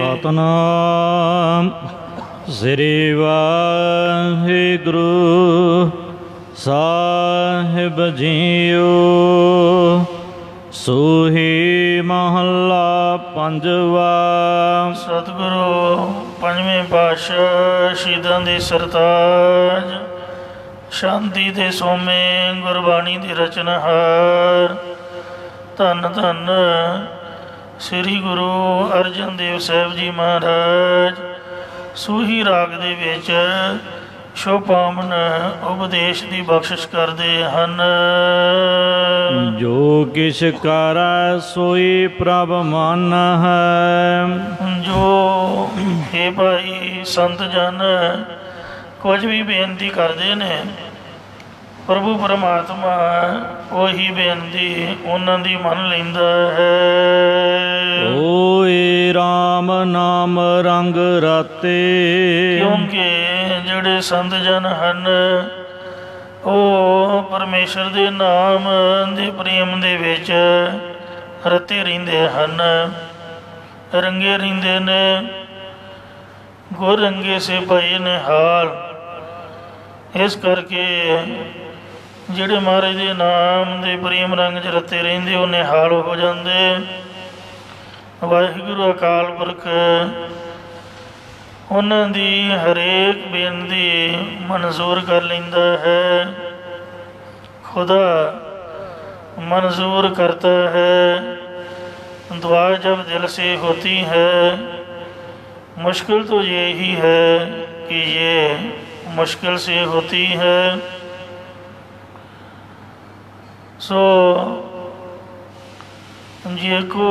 सतनाम श्री वाहिगुरु साहिब जीओ। सूही महला पंजवा। सतगुरु पंजवें पातशाह शहीदां दे सरताज शांति दे सोमे गुरबाणी दी रचनहार धन धन श्री गुरु अर्जन देव साहिब जी महाराज सूही राग दे विच शोभामन उपदेश की बख्शिश करते हैं। जो किस कर सोई प्रभ मन है। जो हे भाई संत जन कुछ भी बेनती करते ने प्रभु परमात्मा वही बेनती उन्हों की मन लेंदा है। ओए राम नाम रंग राते। क्योंकि जिहड़े संत जन हन वो परमेश्वर के नाम दे प्रेम दे विच रते रहिंदे हन, रंगे रहिंदे ने। गुर रंगे से भये ने हाल। इस करके जिहड़े महाराज के नाम दे प्रेम रंग च रते रहिंदे वो निहाल हो जाते। वाहिगुरु अकाल पुरख उन्हां दी हरेक बेनती मंजूर कर लेंदा है। खुदा मंजूर करता है। दुआ जब दिल से होती है मुश्किल तो यही है कि ये मुश्किल से होती है। सो जे को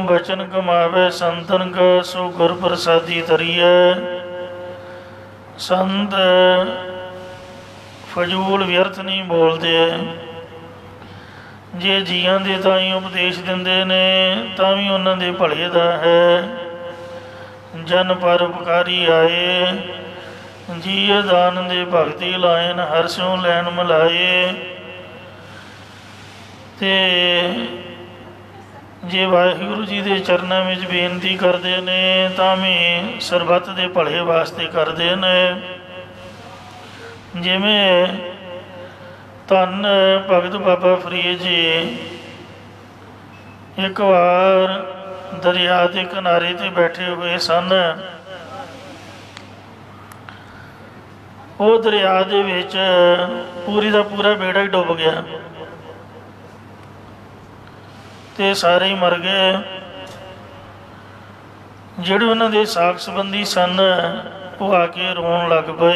बचन कमावे संतन का सो गुर प्रसादी तरिए। संत फजूल व्यर्थ नहीं बोलते। जे जियां दे ताई उपदेश दिंदे ने तां भी उन्हां दे भले दा है। जन पर उपकारी आए जी दान दे भगती लायन हर स्यों लैन मिलाए। ते जे वाहिगुरु जी के चरणों में बेनती करते ने तां भी सरबत के भले वास्ते करते ने। जिमें धन भगत बाबा फरीद जी एक बार दरिया के किनारे ते बैठे हुए सन। वो दरिया दे विच पूरी का पूरा बेड़ा ही डुब गया ते सारे ही मर गए। जिहड़े उन्हां दे साक संबंधी सन वो आके रोन लग पे।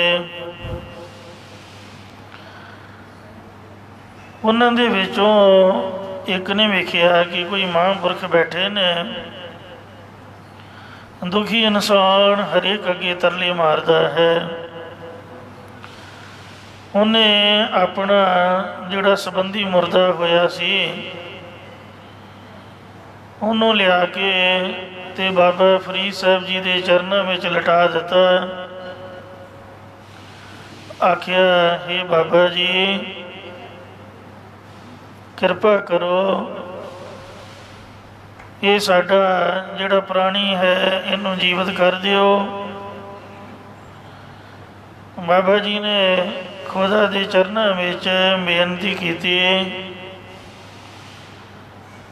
उन्हां दे विचों एक ने वेखिया कि कोई महापुरख बैठे ने। दुखी इंसान हरेक अगे तरले मारदा है। उन्हें अपना जिहड़ा संबंधी मुरदा होया सी उन्होंने लिया के ते बाबा फरीद साहब जी के चरणों में लटा दिता। आख्या हे बाबा जी कृपा करो ये साडा जिहड़ा प्राणी है इनू जीवित कर दियो। बाबा जी ने खुदा के चरणों में बेनती की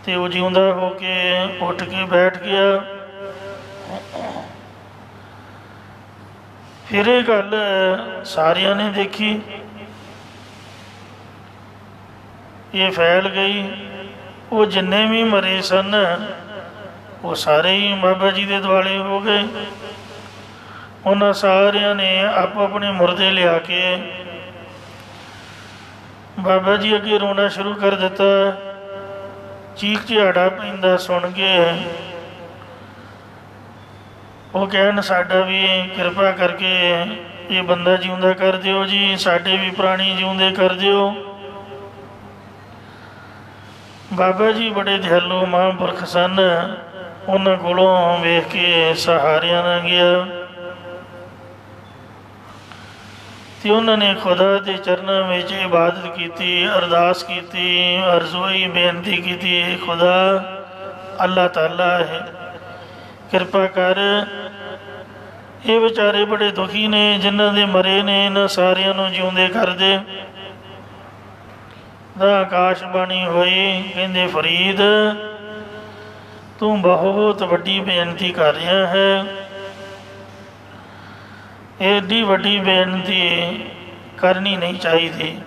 ते वो जिउंदा होके उठ के बैठ गया। फिर ये गल सारिया ने देखी, ये फैल गई। वो जिन्ने भी मरे सन वो सारे ही बाबा जी के दुआले हो गए। उन्होंने सारिया ने आप अपने मुर्दे लिया के बाबा जी अगे रोना शुरू कर दिता। चीख चिहाड़ा पैंदा सुन के वो कहन साडा भी कृपा करके ये बंदा जिउंदा कर दियो जी, साडे भी प्राणी जिउंदे कर दियो। बाबा जी बड़े दयालु महापुरख सन। उन्होंने कोलों वेख के सहारिया ना गया तो उन्होंने खुदा के चरणों में इबादत की, अरदास की, अर्जोई बेनती की। खुदा ਅੱਲਾ ਤਾਲਾ ਹੈ। ਕਿਰਪਾ ਕਰ। ਇਹ ਵਿਚਾਰੇ ਬੜੇ ਦੁਖੀ ਨੇ, ਜਿਨ੍ਹਾਂ ਦੇ ਮਰੇ ਨੇ, ਇਹਨਾਂ ਸਾਰਿਆਂ ਨੂੰ ਜਿਉਂਦੇ ਕਰ ਦੇ। ਤਾਂ ਆਕਾਸ਼ਬਾਣੀ ਹੋਈ, ਕਹਿੰਦੇ ਫਰੀਦ ਤੂੰ ਬਹੁਤ ਵੱਡੀ ਬੇਨਤੀ ਕਰ ਰਿਹਾ ਹੈ। ਐਡੀ ਵੱਡੀ ਬੇਨਤੀ ਕਰਨੀ ਨਹੀਂ ਚਾਹੀਦੀ।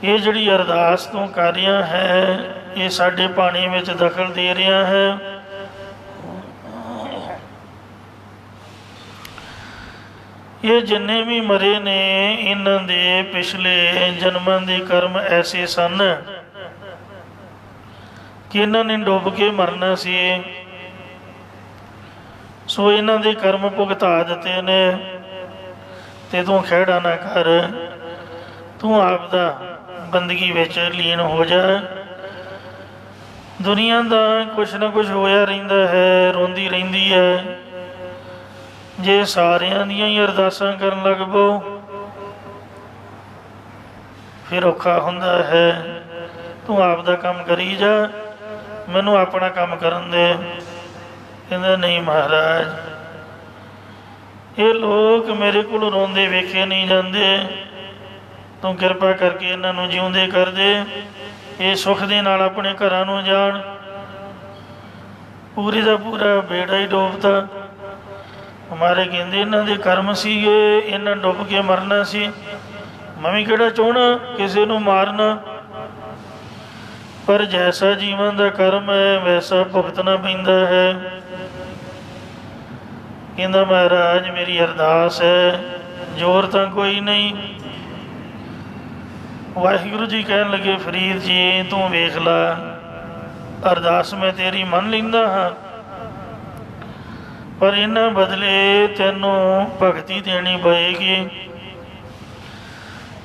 ਇਹ ਜਿਹੜੀ ਅਰਦਾਸ ਤੂੰ ਕਰ ਰਿਹਾ ਹੈ, ਇਹ ਸਾਡੇ ਪਾਣੀ ਵਿੱਚ ਦਖਲ ਦੇ ਰਿਹਾ ਹੈ। ਇਹ ਜਿੰਨੇ ਵੀ ਮਰੇ ਨੇ, ਇਹਨਾਂ ਦੇ ਪਿਛਲੇ ਜਨਮਾਂ ਦੇ ਕਰਮ ਐਸੇ ਸਨ ਕਿ ਇਹਨਾਂ ਨੇ ਡੁੱਬ ਕੇ ਮਰਨਾ ਸੀ। ਸੋ ਇਹਨਾਂ ਦੇ ਕਰਮ ਭੁਗਤਾ ਦਿੱਤੇ ਨੇ। ਤੇ ਤੂੰ ਖਹਿੜਾ ਨਾ ਕਰ, ਤੂੰ ਆਪ ਦਾ ਬੰਦਗੀ ਵਿੱਚ ਲੀਨ ਹੋ ਜਾ। ਦੁਨੀਆ ਦਾ ਕੁਛ ਨਾ ਕੁਛ ਹੋਇਆ ਰਹਿੰਦਾ ਹੈ, ਰੋਂਦੀ ਰਹਿੰਦੀ ਹੈ। ਜੇ ਸਾਰਿਆਂ ਦੀਆਂ ਹੀ ਅਰਦਾਸਾਂ ਕਰਨ ਲੱਗ ਪਓ ਫਿਰ ਔਖਾ ਹੁੰਦਾ ਹੈ। ਤੂੰ ਆਪ ਦਾ ਕੰਮ ਕਰੀ ਜਾ, ਮੈਨੂੰ ਆਪਣਾ ਕੰਮ ਕਰਨ ਦੇ। ਕਹਿੰਦਾ ਨਹੀਂ ਮਹਾਰਾਜ, ਇਹ ਲੋਕ ਮੇਰੇ ਕੋਲ ਰੋਂਦੇ ਵੇਖੇ ਨਹੀਂ ਜਾਂਦੇ। ਤੂੰ ਕਿਰਪਾ ਕਰਕੇ ਇਹਨਾਂ ਨੂੰ ਜਿਉਂਦੇ ਕਰ ਦੇ। ਇਹ ਸੁੱਖ ਦੇ ਨਾਲ ਆਪਣੇ ਘਰਾਂ ਨੂੰ ਜਾਣ। ਪੂਰੇ ਦਾ ਪੂਰਾ ਬੇੜਾ ਹੀ ਡੋਬਤਾ। ਹਮਾਰੇ ਕਹਿੰਦੇ ਇਹਨਾਂ ਦੇ ਕਰਮ ਸੀਗੇ, ਇਹਨਾਂ ਡੁੱਬ ਕੇ ਮਰਨਾ ਸੀ। ਮੈਂ ਵੀ ਕਿਹੜਾ ਚਾਹੁੰਦਾ ਕਿਸੇ ਨੂੰ ਮਾਰਨਾ, ਪਰ ਜੈਸਾ ਜੀਵਨ ਦਾ ਕਰਮ ਹੈ ਵੈਸਾ ਭੁਗਤਣਾ ਪੈਂਦਾ ਹੈ। ਕਹਿੰਦਾ ਮਹਾਰਾਜ ਮੇਰੀ ਅਰਦਾਸ ਹੈ, ਜ਼ੋਰ ਤਾਂ ਕੋਈ ਨਹੀਂ। ਵਾਹਿਗੁਰੂ ਜੀ ਕਹਿਣ ਲੱਗੇ ਫਰੀਦ ਜੀ ਤੂੰ ਵੇਖ ਲਾ, ਅਰਦਾਸ ਮੈਂ ਤੇਰੀ ਮੰਨ ਲੈਂਦਾ ਹਾਂ, ਪਰ ਇਹਨਾਂ ਬਦਲੇ ਤੈਨੂੰ ਭਗਤੀ ਦੇਣੀ ਪਏਗੀ।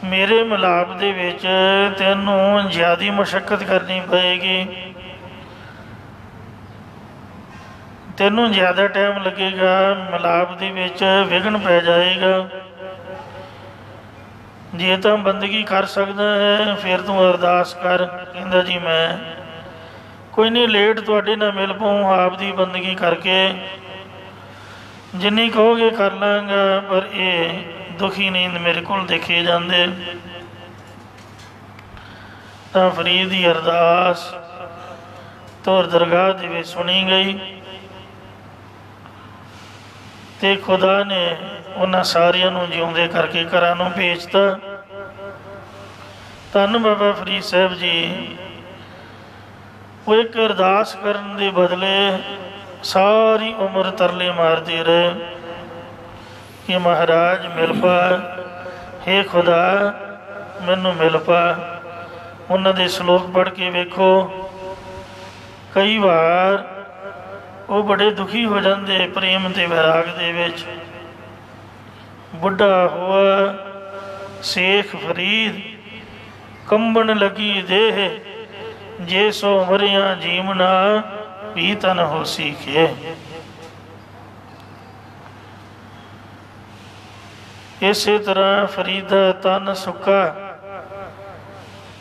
ਮੇਰੇ ਮਿਲਾਪ ਦੇ ਵਿੱਚ ਤੈਨੂੰ ਜ਼ਿਆਦਾ ਮੁਸ਼ੱਕਤ ਕਰਨੀ ਪਏਗੀ। ਤੈਨੂੰ ਜ਼ਿਆਦਾ ਟਾਈਮ ਲੱਗੇਗਾ, ਮਿਲਾਪ ਦੇ ਵਿੱਚ ਵਿਘਨ ਪੈ ਜਾਏਗਾ। ਜੇ ਤਾਂ ਬੰਦਗੀ ਕਰ ਸਕਦਾ ਹੈ ਫਿਰ ਤੂੰ ਅਰਦਾਸ ਕਰ। ਕਹਿੰਦਾ ਜੀ ਮੈਂ ਕੋਈ ਨਹੀਂ, ਲੇਟ ਤੁਹਾਡੇ ਨਾਲ ਮਿਲ ਪਾਊਂ ਆਪ ਦੀ ਬੰਦਗੀ ਕਰਕੇ। ਜਿੰਨੀ ਕਹੋਗੇ ਕਰ ਲਾਂਗਾ, ਪਰ ਇਹ ਦੁਖੀ ਨੀਂਦ ਮੇਰੇ ਕੋਲ ਦੇਖੇ ਜਾਂਦੇ। ਤਾਂ ਫਰੀਦ ਦੀ ਅਰਦਾਸ ਤੋਰ ਦਰਗਾਹ ਦੇ ਵਿੱਚ ਸੁਣੀ ਗਈ ਤੇ ਖੁਦਾ ਨੇ ਉਹਨਾਂ ਸਾਰਿਆਂ ਨੂੰ ਜਿਉਂਦੇ ਕਰਕੇ ਘਰਾਂ ਨੂੰ ਭੇਜਤਾ। ਧੰਨ ਬਾਬਾ ਫਰੀਦ ਸਾਹਿਬ ਜੀ, ਉਹ ਇੱਕ ਅਰਦਾਸ ਕਰਨ ਦੇ ਬਦਲੇ ਸਾਰੀ ਉਮਰ ਤਰਲੇ ਮਾਰਦੇ ਰਹੇ ਕਿ ਮਹਾਰਾਜ ਮਿਲ ਪਾ, ਹੇ ਖੁਦਾ ਮੈਨੂੰ ਮਿਲ ਪਾ। ਉਹਨਾਂ ਦੇ ਸ਼ਲੋਕ ਪੜ੍ਹ ਕੇ ਵੇਖੋ, ਕਈ ਵਾਰ ਉਹ ਬੜੇ ਦੁਖੀ ਹੋ ਜਾਂਦੇ ਪ੍ਰੇਮ ਅਤੇ ਵੈਰਾਗ ਦੇ ਵਿੱਚ। ਬੁੱਢਾ ਹੋਆ ਸ਼ੇਖ ਫਰੀਦ, ਕੰਬਣ ਲੱਗੀ ਦੇਹ, ਜੇ ਸੋ ਮਰਿਆ ਜੀਵਨਾ ਵੀ ਤਨ ਹੋ ਸੀਖੇ। ਇਸੇ ਤਰ੍ਹਾਂ ਫਰੀਦਾ ਤਨ ਸੁੱਕਾ,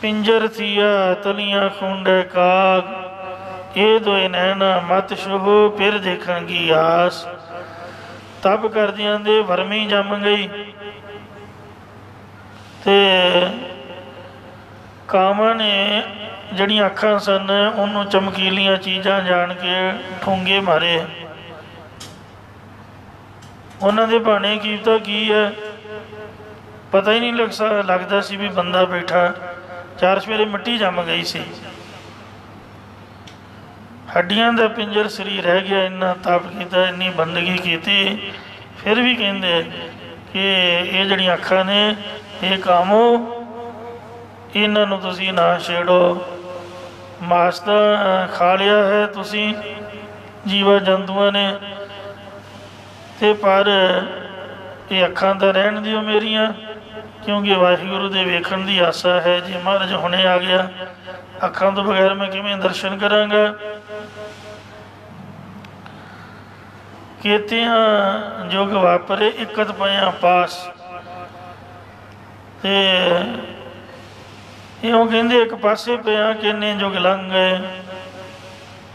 ਪਿੰਜਰ ਥੀਆ ਤਲੀਆਂ ਖੁੰਡੇ ਕਾਗ, ਇਹ ਦੋਏ ਨੈਣਾ ਮਤ ਛੋਹ ਫਿਰ ਦੇਖਣਗੀ ਆਸ। ਤਪ ਕਰਦਿਆਂ ਦੇ ਵਰਮੀ ਜੰਮ ਗਈ ਤੇ ਕਾਵਾਂ ਨੇ ਜਿਹੜੀਆਂ ਅੱਖਾਂ ਸਨ ਉਹਨੂੰ ਚਮਕੀਲੀਆਂ ਚੀਜ਼ਾਂ ਜਾਣ ਕੇ ਠੂੰਗੇ ਮਾਰੇ। ਉਹਨਾਂ ਦੇ ਭਾਣੇ ਕੀਤਾ ਕੀ ਹੈ ਪਤਾ ਹੀ ਨਹੀਂ ਲੱਗਦਾ ਸੀ ਵੀ ਬੰਦਾ ਬੈਠਾ। ਚਾਰ ਸਵੇਰੇ ਮਿੱਟੀ ਜੰਮ ਗਈ ਸੀ, ਹੱਡੀਆਂ ਦਾ ਪਿੰਜਰ ਸਰੀਰ ਰਹਿ ਗਿਆ। ਇੰਨਾ ਤਪ ਕੀਤਾ, ਇੰਨੀ ਬੰਦਗੀ ਕੀਤੀ, ਫਿਰ ਵੀ ਕਹਿੰਦੇ ਕਿ ਇਹ ਜਿਹੜੀਆਂ ਅੱਖਾਂ ਨੇ ਇਹ ਕਾਮੋ, ਇਹਨਾਂ ਨੂੰ ਤੁਸੀਂ ਨਾ ਛੇੜੋ। ਮਾਸ ਤਾਂ ਖਾ ਲਿਆ ਹੈ ਤੁਸੀਂ ਜੀਵਾ ਜੰਤੂਆਂ ਨੇ, ਤੇ ਪਰ ਇਹ ਅੱਖਾਂ ਤਾਂ ਰਹਿਣ ਦਿਓ ਮੇਰੀਆਂ, ਕਿਉਂਕਿ ਵਾਹਿਗੁਰੂ ਦੇ ਵੇਖਣ ਦੀ ਆਸਾ ਹੈ। ਜੇ ਮਹਾਰਾਜ ਹੁਣੇ ਆ ਗਿਆ, ਅੱਖਾਂ ਤੋਂ ਬਗੈਰ ਮੈਂ ਕਿਵੇਂ ਦਰਸ਼ਨ ਕਰਾਂਗਾ। ਕੀਤਿਆਂ ਜੁਗ ਵਾਪਰੇ ਇਕਤ ਪਿਆ ਪਾਸ, ਤੇ ਇਉਂ ਕਹਿੰਦੇ ਇੱਕ ਪਾਸੇ ਪਿਆ ਕਿੰਨੇ ਜੁਗ ਲੰਘ ਗਏ।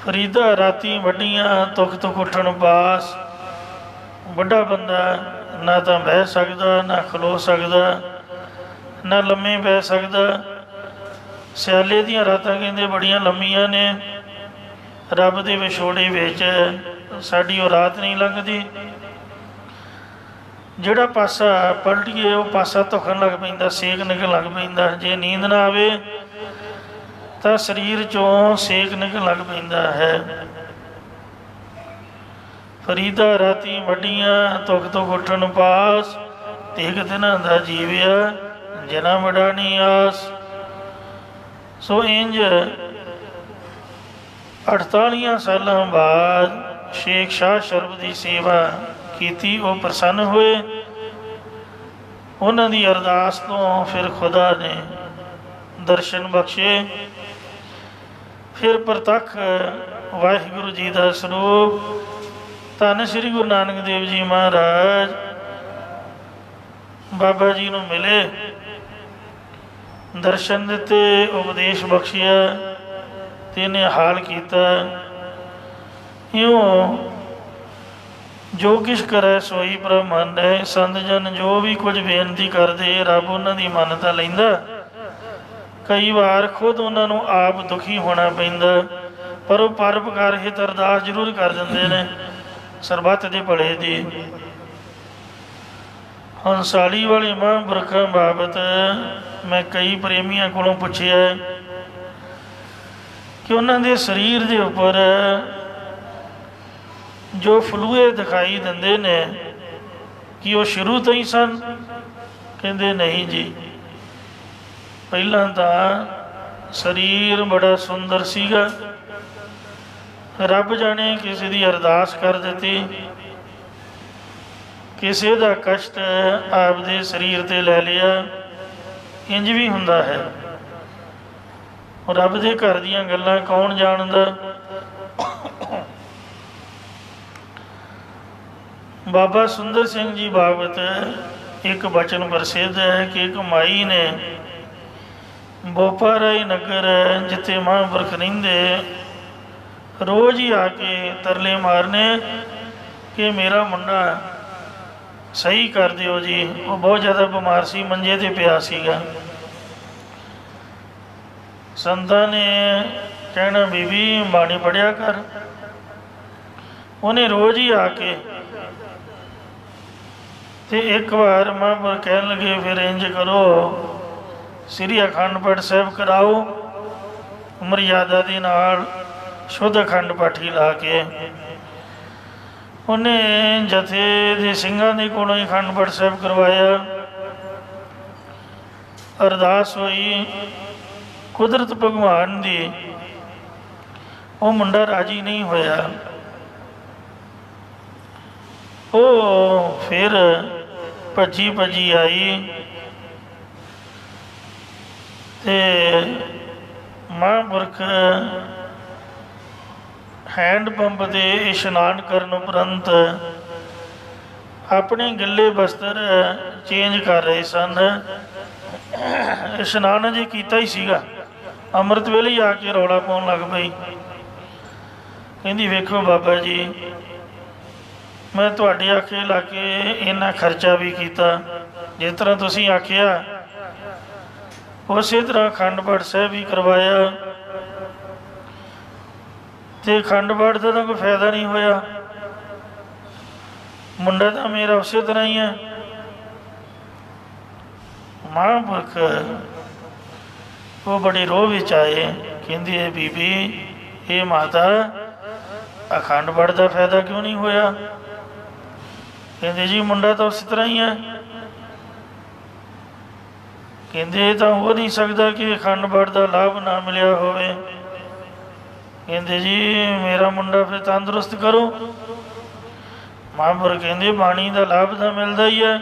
ਫਰੀਦਾ ਰਾਤੀ ਵੱਡੀਆਂ ਤੁਖ ਤੁਖ ਉੱਠਣ ਬਾਸ। ਵੱਡਾ ਬੰਦਾ ਨਾ ਤਾਂ ਬਹਿ ਸਕਦਾ, ਨਾ ਖਲੋ ਸਕਦਾ, ਨਾ ਲੰਮੇ ਪੈ ਸਕਦਾ। ਸਿਆਲੇ ਦੀਆਂ ਰਾਤਾਂ ਕਹਿੰਦੇ ਬੜੀਆਂ ਲੰਮੀਆਂ ਨੇ। ਰੱਬ ਦੇ ਵਿਛੋੜੇ ਵਿੱਚ ਸਾਡੀ ਉਹ ਰਾਤ ਨਹੀਂ ਲੰਘਦੀ। ਜਿਹੜਾ ਪਾਸਾ ਪਲਟੀਏ ਉਹ ਪਾਸਾ ਧੁਖਣ ਲੱਗ ਪੈਂਦਾ, ਸੇਕ ਨਿਕਲਣ ਲੱਗ ਪੈਂਦਾ। ਜੇ ਨੀਂਦ ਨਾ ਆਵੇ ਤਾਂ ਸਰੀਰ 'ਚੋਂ ਸੇਕ ਨਿਕਲਣ ਲੱਗ ਪੈਂਦਾ ਹੈ। ਫਰੀਦਾ ਰਾਤੀ ਵੱਡੀਆਂ ਤੁਖ ਤੁਖ ਉੱਠਣ ਪਾਸ। ਤੇਗ ਦਿਨਾਂ ਦਾ ਜੀਵਿਆ ਜਿਨਾ ਵਡਾ ਨਹੀਂ ਆਸ। ਸੋ ਇੰਝ 48 ਸਾਲਾਂ ਬਾਅਦ ਸ਼ੇਖ ਸ਼ਾਹ ਸ਼ਰਫ ਦੀ ਸੇਵਾ ਕੀਤੀ। ਉਹ ਪ੍ਰਸੰਨ ਹੋਏ। ਉਹਨਾਂ ਦੀ ਅਰਦਾਸ ਤੋਂ ਫਿਰ ਖੁਦਾ ਨੇ ਦਰਸ਼ਨ ਬਖਸ਼ੇ। ਫਿਰ ਪ੍ਰਤੱਖ ਵਾਹਿਗੁਰੂ ਜੀ ਦਾ ਸਰੂਪ ਧੰਨ ਸ਼੍ਰੀ ਗੁਰੂ ਨਾਨਕ ਦੇਵ ਜੀ ਮਹਾਰਾਜ ਬਾਬਾ ਜੀ ਨੂੰ ਮਿਲੇ, ਦਰਸ਼ਨ ਦਿੱਤੇ, ਉਪਦੇਸ਼ ਬਖਸ਼ਿਆ ਤੇ ਇਹਨੇ ਹਾਲ ਕੀਤਾ। ਇਉਂ ਜੋ ਕਿਛ ਕਰੈ ਸੋਈ ਪ੍ਰਭ ਮੰਨੈ। ਸੰਤ ਜਨ ਜੋ ਵੀ ਕੁਝ ਬੇਨਤੀ ਕਰਦੇ ਰੱਬ ਉਹਨਾਂ ਦੀ ਮੰਨਤਾ ਲੈਂਦਾ। ਕਈ ਵਾਰ ਖੁਦ ਉਹਨਾਂ ਨੂੰ ਆਪ ਦੁਖੀ ਹੋਣਾ ਪੈਂਦਾ, ਪਰ ਉਹ ਪਰਉਪਕਾਰ ਹਿਤ ਅਰਦਾਸ ਜ਼ਰੂਰ ਕਰ ਦਿੰਦੇ ਨੇ ਸਰਬੱਤ ਦੇ ਭਲੇ ਦੀ। ਹੰਸਾਲੀ ਵਾਲੇ ਮਹਾਂਪੁਰਖਾਂ ਬਾਬਤ ਮੈਂ ਕਈ ਪ੍ਰੇਮੀਆਂ ਕੋਲੋਂ ਪੁੱਛਿਆ ਕਿ ਉਹਨਾਂ ਦੇ ਸਰੀਰ ਦੇ ਉੱਪਰ ਜੋ ਫਲੂਏ ਦਿਖਾਈ ਦਿੰਦੇ ਨੇ ਕਿ ਉਹ ਸ਼ੁਰੂ ਤੋਂ ਹੀ ਸਨ। ਕਹਿੰਦੇ ਨਹੀਂ ਜੀ, ਪਹਿਲਾਂ ਤਾਂ ਸਰੀਰ ਬੜਾ ਸੁੰਦਰ ਸੀਗਾ। ਰੱਬ ਜਾਣੇ ਕਿਸੇ ਦੀ ਅਰਦਾਸ ਕਰ ਦਿੱਤੀ, ਕਿਸੇ ਦਾ ਕਸ਼ਟ ਆਪਦੇ ਸਰੀਰ 'ਤੇ ਲੈ ਲਿਆ। ਇੰਝ ਵੀ ਹੁੰਦਾ ਹੈ। ਰੱਬ ਦੇ ਘਰ ਦੀਆਂ ਗੱਲਾਂ ਕੌਣ ਜਾਣਦਾ। ਬਾਬਾ ਸੁੰਦਰ ਸਿੰਘ ਜੀ ਬਾਬਤ ਇੱਕ ਬਚਨ ਪ੍ਰਸਿੱਧ ਹੈ ਕਿ ਇੱਕ ਮਾਈ ਨੇ ਬੋਪਾਰਾਈ ਨਗਰ ਜਿੱਥੇ ਮਹਾਂਪੁਰਖ ਰਹਿੰਦੇ ਰੋਜ਼ ਹੀ ਆ ਕੇ ਤਰਲੇ ਮਾਰਨੇ ਕਿ ਮੇਰਾ ਮੁੰਡਾ ਸਹੀ ਕਰ ਦਿਓ ਜੀ। ਉਹ ਬਹੁਤ ਜ਼ਿਆਦਾ ਬਿਮਾਰ ਸੀ, ਮੰਜੇ 'ਤੇ ਪਿਆ ਸੀਗਾ। ਸੰਤਾਂ ਨੇ ਕਹਿਣਾ ਬੀਬੀ ਬਾਣੀ ਪੜ੍ਹਿਆ ਕਰ। ਉਹਨੇ ਰੋਜ਼ ਹੀ ਆ ਕੇ ਤੇ ਇੱਕ ਵਾਰ ਮਹਾਂਪੁਰਖ ਕਹਿਣ ਲੱਗੇ ਫਿਰ ਇੰਝ ਕਰੋ, ਸ੍ਰੀ ਅਖੰਡ ਪਾਠ ਸਾਹਿਬ ਕਰਾਓ ਮਰਿਆਦਾ ਦੇ ਨਾਲ, ਸ਼ੁੱਧ ਅਖੰਡ ਪਾਠੀ ਲਾ ਕੇ। ਉਹਨੇ ਜਥੇ ਦੇ ਸਿੰਘਾਂ ਦੇ ਕੋਲੋਂ ਹੀ ਅਖੰਡ ਪਾਠ ਸਾਹਿਬ ਕਰਵਾਇਆ। ਅਰਦਾਸ ਹੋਈ ਕੁਦਰਤ ਭਗਵਾਨ ਦੀ। ਉਹ ਮੁੰਡਾ ਰਾਜੀ ਨਹੀਂ ਹੋਇਆ। ਉਹ ਫਿਰ ਭੱਜੀ ਭੱਜੀ ਆਈ ਤੇ ਮਹਾਂਪੁਰਖ ਹੈਂਡ ਪੰਪ 'ਤੇ ਇਸ਼ਨਾਨ ਕਰਨ ਉਪਰੰਤ ਆਪਣੇ ਗਿੱਲੇ ਬਸਤਰ ਚੇਂਜ ਕਰ ਰਹੇ ਸਨ। ਇਸ਼ਨਾਨ ਅਜੇ ਕੀਤਾ ਹੀ ਸੀਗਾ। ਅੰਮ੍ਰਿਤ ਵੇਲੇ ਹੀ ਆ ਕੇ ਰੌਲਾ ਪਾਉਣ ਲੱਗ ਪਈ। ਕਹਿੰਦੀ ਵੇਖੋ ਬਾਬਾ ਜੀ, ਮੈਂ ਤੁਹਾਡੇ ਆਖੇ ਲਾ ਕੇ ਇੰਨਾ ਖਰਚਾ ਵੀ ਕੀਤਾ, ਜਿਸ ਤਰ੍ਹਾਂ ਤੁਸੀਂ ਆਖਿਆ ਉਸੇ ਤਰ੍ਹਾਂ ਅਖੰਡ ਪਾਠ ਸਾਹਿਬ ਵੀ ਕਰਵਾਇਆ ਤੇ ਅਖੰਡ ਪਾਠ ਦਾ ਤਾਂ ਕੋਈ ਫਾਇਦਾ ਨਹੀਂ ਹੋਇਆ। ਮੁੰਡਾ ਤਾਂ ਮੇਰਾ ਉਸੇ ਤਰ੍ਹਾਂ ਹੀ ਹੈ। ਮਹਾਂਪੁਰਖ ਉਹ ਬੜੇ ਰੋਹ ਵਿੱਚ ਆਏ। ਕਹਿੰਦੀ ਹੈ ਬੀਬੀ, ਇਹ ਮਾਤਾ ਅਖੰਡ ਪਾਠ ਦਾ ਫਾਇਦਾ ਕਿਉਂ ਨਹੀਂ ਹੋਇਆ। ਕਹਿੰਦੇ ਜੀ ਮੁੰਡਾ ਤਾਂ ਉਸੇ ਤਰ੍ਹਾਂ ਹੀ ਹੈ। ਕਹਿੰਦੇ ਇਹ ਤਾਂ ਹੋ ਨਹੀਂ ਸਕਦਾ ਕਿ ਅਖੰਡ ਪਾਠ ਦਾ ਲਾਭ ਨਾ ਮਿਲਿਆ ਹੋਵੇ। ਕਹਿੰਦੇ ਜੀ ਮੇਰਾ ਮੁੰਡਾ ਫਿਰ ਤੰਦਰੁਸਤ ਕਰੋ। ਮਹਾਂਪੁਰਖ ਕਹਿੰਦੇ ਬਾਣੀ ਦਾ ਲਾਭ ਤਾਂ ਮਿਲਦਾ ਹੀ ਹੈ।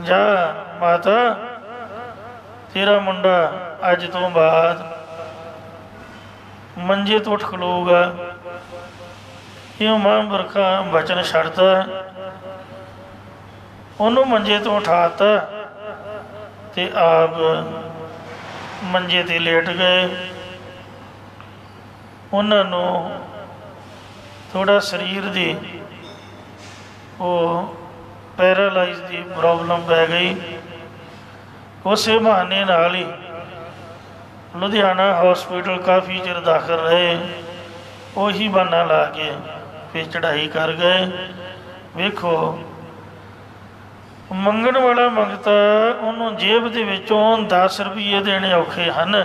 ਜਾ ਮਾਤਾ, ਤੇਰਾ ਮੁੰਡਾ ਅੱਜ ਤੋਂ ਬਾਅਦ ਮੰਜੇ ਤੋਂ ਉੱਠ ਖਲੋਊਗਾ। ਇਉਂ ਮਹਾਂਪੁਰਖਾਂ ਬਚਨ ਛੱਡਤਾ, ਉਹਨੂੰ ਮੰਜੇ ਤੋਂ ਉਠਾਤਾ ਤੇ ਆਪ ਮੰਜੇ 'ਤੇ ਲੇਟ ਗਏ। ਉਹਨਾਂ ਨੂੰ ਥੋੜ੍ਹਾ ਸਰੀਰ ਦੀ ਉਹ ਪੈਰਾਲਾਈਜ਼ ਦੀ ਪ੍ਰੋਬਲਮ ਪੈ ਗਈ। ਉਸੇ ਬਹਾਨੇ ਨਾਲ ਹੀ ਲੁਧਿਆਣਾ ਹੌਸਪੀਟਲ ਕਾਫੀ ਚਿਰ ਦਾਖਲ ਰਹੇ। ਉਹੀ ਬਹਾਨਾ ਲਾ ਕੇ ਫਿਰ ਚੜ੍ਹਾਈ ਕਰ ਗਏ। ਵੇਖੋ, ਮੰਗਣ ਵਾਲਾ ਮੰਗਤਾ, ਉਹਨੂੰ ਜੇਬ ਦੇ ਵਿੱਚੋਂ 10 ਰੁਪਈਏ ਦੇਣੇ ਔਖੇ ਹਨ।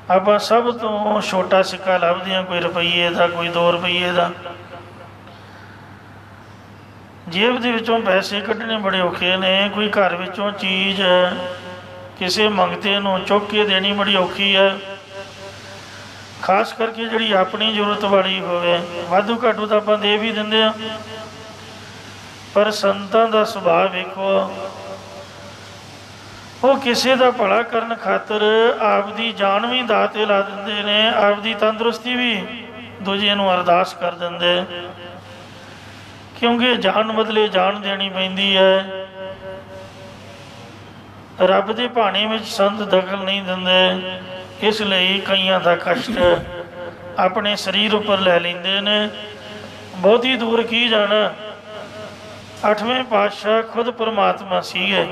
ਆਪਾਂ ਸਭ ਤੋਂ ਛੋਟਾ ਸਿੱਕਾ ਲੱਭਦੇ ਹਾਂ, ਕੋਈ ਰੁਪਈਏ ਦਾ, ਕੋਈ 2 ਰੁਪਈਏ ਦਾ। ਜੇਬ ਦੇ ਵਿੱਚੋਂ ਪੈਸੇ ਕੱਢਣੇ ਬੜੇ ਔਖੇ ਨੇ। ਕੋਈ ਘਰ ਵਿੱਚੋਂ ਚੀਜ਼ ਕਿਸੇ ਮੰਗਤੇ ਨੂੰ ਚੁੱਕ ਕੇ ਦੇਣੀ ਬੜੀ ਔਖੀ ਹੈ, ਖਾਸ ਕਰਕੇ ਜਿਹੜੀ ਆਪਣੀ ਜ਼ਰੂਰਤ ਵਾਲੀ ਹੋਵੇ। ਵਾਧੂ ਘਾਟੂ ਤਾਂ ਆਪਾਂ ਦੇ ਵੀ ਦਿੰਦੇ ਹਾਂ, ਪਰ ਸੰਤਾਂ ਦਾ ਸੁਭਾਅ ਵੇਖੋ, ਉਹ ਕਿਸੇ ਦਾ ਭਲਾ ਕਰਨ ਖਾਤਰ ਆਪਦੀ ਜਾਨ ਵੀ ਦਾਅ 'ਤੇ ਲਾ ਦਿੰਦੇ ਨੇ, ਆਪਦੀ ਤੰਦਰੁਸਤੀ ਵੀ ਦੂਜੇ ਨੂੰ ਅਰਦਾਸ ਕਰ ਦਿੰਦੇ, ਕਿਉਂਕਿ ਜਾਨ ਬਦਲੇ ਜਾਨ ਦੇਣੀ ਪੈਂਦੀ ਹੈ। ਰੱਬ ਦੇ ਭਾਣੇ ਵਿੱਚ ਸੰਤ ਦਖਲ ਨਹੀਂ ਦਿੰਦੇ, ਇਸ ਲਈ ਕਈਆਂ ਦਾ ਕਸ਼ਟ ਆਪਣੇ ਸਰੀਰ ਉੱਪਰ ਲੈ ਲੈਂਦੇ ਨੇ। ਬਹੁਤੀ ਦੂਰ ਕੀ ਜਾਣਾ, 8ਵੇਂ ਪਾਤਸ਼ਾਹ ਖੁਦ ਪਰਮਾਤਮਾ ਸੀਗੇ,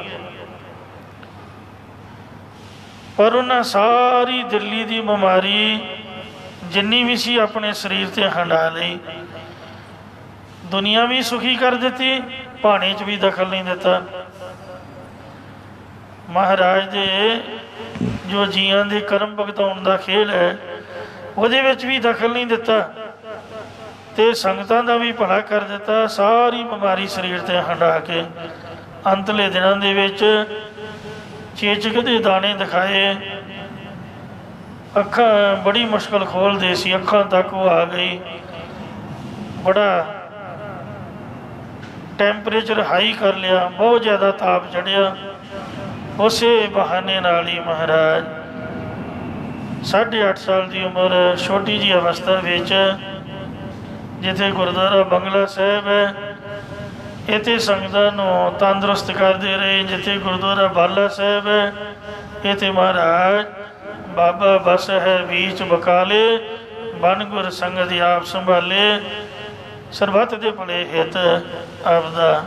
ਪਰ ਉਹਨਾਂ ਸਾਰੀ ਦਿੱਲੀ ਦੀ ਬਿਮਾਰੀ ਜਿੰਨੀ ਵੀ ਸੀ ਆਪਣੇ ਸਰੀਰ 'ਤੇ ਹੰਢਾ ਲਈ। ਦੁਨੀਆ ਵੀ ਸੁਖੀ ਕਰ ਦਿੱਤੀ, ਭਾਣੇ 'ਚ ਵੀ ਦਖਲ ਨਹੀਂ ਦਿੱਤਾ। ਮਹਾਰਾਜ ਦੇ ਜੋ ਜੀਆਂ ਦੇ ਕਰਮ ਭੁਗਤਾਉਣ ਦਾ ਖੇਲ ਹੈ, ਉਹਦੇ ਵਿੱਚ ਵੀ ਦਖਲ ਨਹੀਂ ਦਿੱਤਾ, ਅਤੇ ਸੰਗਤਾਂ ਦਾ ਵੀ ਭਲਾ ਕਰ ਦਿੱਤਾ। ਸਾਰੀ ਬਿਮਾਰੀ ਸਰੀਰ 'ਤੇ ਹੰਢਾ ਕੇ ਅੰਤਲੇ ਦਿਨਾਂ ਦੇ ਵਿੱਚ ਚੇਚਕ ਦੇ ਦਾਣੇ ਦਿਖਾਏ। ਅੱਖਾਂ ਬੜੀ ਮੁਸ਼ਕਿਲ ਖੋਲ੍ਹਦੇ ਸੀ, ਅੱਖਾਂ ਤੱਕ ਉਹ ਆ ਗਈ। ਬੜਾ ਟੈਂਪਰੇਚਰ ਹਾਈ ਕਰ ਲਿਆ, ਬਹੁਤ ਜ਼ਿਆਦਾ ਤਾਪ ਚੜ੍ਹਿਆ। ਉਸੇ ਬਹਾਨੇ ਨਾਲ ਹੀ ਮਹਾਰਾਜ 8.5 ਸਾਲ ਦੀ ਉਮਰ, ਛੋਟੀ ਜਿਹੀ ਅਵਸਥਾ ਵਿੱਚ, ਜਿੱਥੇ ਗੁਰਦੁਆਰਾ ਬੰਗਲਾ ਸਾਹਿਬ ਹੈ, ਇੱਥੇ ਸੰਗਤਾਂ ਨੂੰ ਤੰਦਰੁਸਤ ਕਰਦੇ ਰਹੇ। ਜਿੱਥੇ ਗੁਰਦੁਆਰਾ ਬਾਲਾ ਸਾਹਿਬ ਹੈ, ਇੱਥੇ ਮਹਾਰਾਜ ਬਾਬਾ ਬਸ ਹੈ ਬੀਚ ਬਕਾਲੇ, ਬਨ ਗੁਰ ਸੰਗਤ ਆਪ ਸੰਭਾਲੇ। ਸਰਬੱਤ ਦੇ ਭਲੇ ਹਿੱਤ ਆਪਦਾ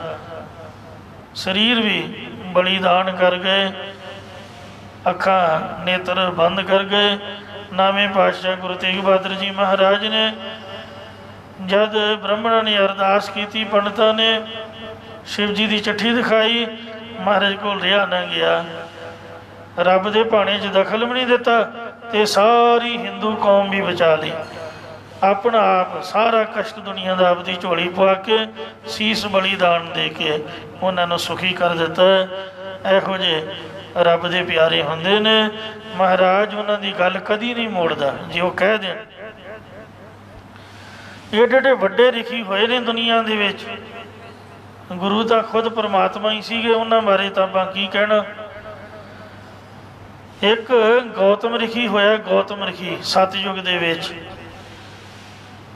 ਸਰੀਰ ਵੀ ਬਲੀਦਾਨ ਕਰ ਗਏ, ਅੱਖਾਂ ਨੇਤਰ ਬੰਦ ਕਰ ਗਏ। 9ਵੇਂ ਪਾਤਸ਼ਾਹ ਗੁਰੂ ਤੇਗ ਬਹਾਦਰ ਜੀ ਮਹਾਰਾਜ ਨੇ ਜਦ ਬ੍ਰਾਹਮਣਾਂ ਨੇ ਅਰਦਾਸ ਕੀਤੀ, ਪੰਡਤਾਂ ਨੇ ਸ਼ਿਵ ਜੀ ਦੀ ਚਿੱਠੀ ਦਿਖਾਈ, ਮਹਾਰਾਜ ਕੋਲ ਰਿਹਾ ਨਾ ਗਿਆ। ਰੱਬ ਦੇ ਭਾਣੇ 'ਚ ਦਖਲ ਵੀ ਨਹੀਂ ਦਿੱਤਾ, ਅਤੇ ਸਾਰੀ ਹਿੰਦੂ ਕੌਮ ਵੀ ਬਚਾ ਲਈ। ਆਪਣਾ ਆਪ ਸਾਰਾ ਕਸ਼ਟ ਦੁਨੀਆ ਦਾ ਆਪਦੀ ਝੋਲੀ ਪਵਾ ਕੇ, ਸੀਸ ਬਲੀਦਾਨ ਦੇ ਕੇ ਉਹਨਾਂ ਨੂੰ ਸੁਖੀ ਕਰ ਦਿੱਤਾ। ਇਹੋ ਜਿਹੇ ਰੱਬ ਦੇ ਪਿਆਰੇ ਹੁੰਦੇ ਨੇ। ਮਹਾਰਾਜ ਉਹਨਾਂ ਦੀ ਗੱਲ ਕਦੀ ਨਹੀਂ ਮੋੜਦਾ। ਜੇ ਉਹ ਕਹਿ ਦੇਣ, ਏਡੇ ਏਡੇ ਵੱਡੇ ਲਿਖੀ ਹੋਏ ਨੇ ਦੁਨੀਆ ਦੇ ਵਿੱਚ, ਗੁਰੂ ਤਾਂ ਖੁਦ ਪਰਮਾਤਮਾ ਹੀ ਸੀਗੇ, ਉਹਨਾਂ ਬਾਰੇ ਤਾਂ ਆਪਾਂ ਕੀ ਕਹਿਣਾ। ਇੱਕ ਗੌਤਮ ਰਿਖੀ ਹੋਇਆ, ਗੌਤਮ ਰਿਖੀ ਸਤਯੁਗ ਦੇ ਵਿੱਚ।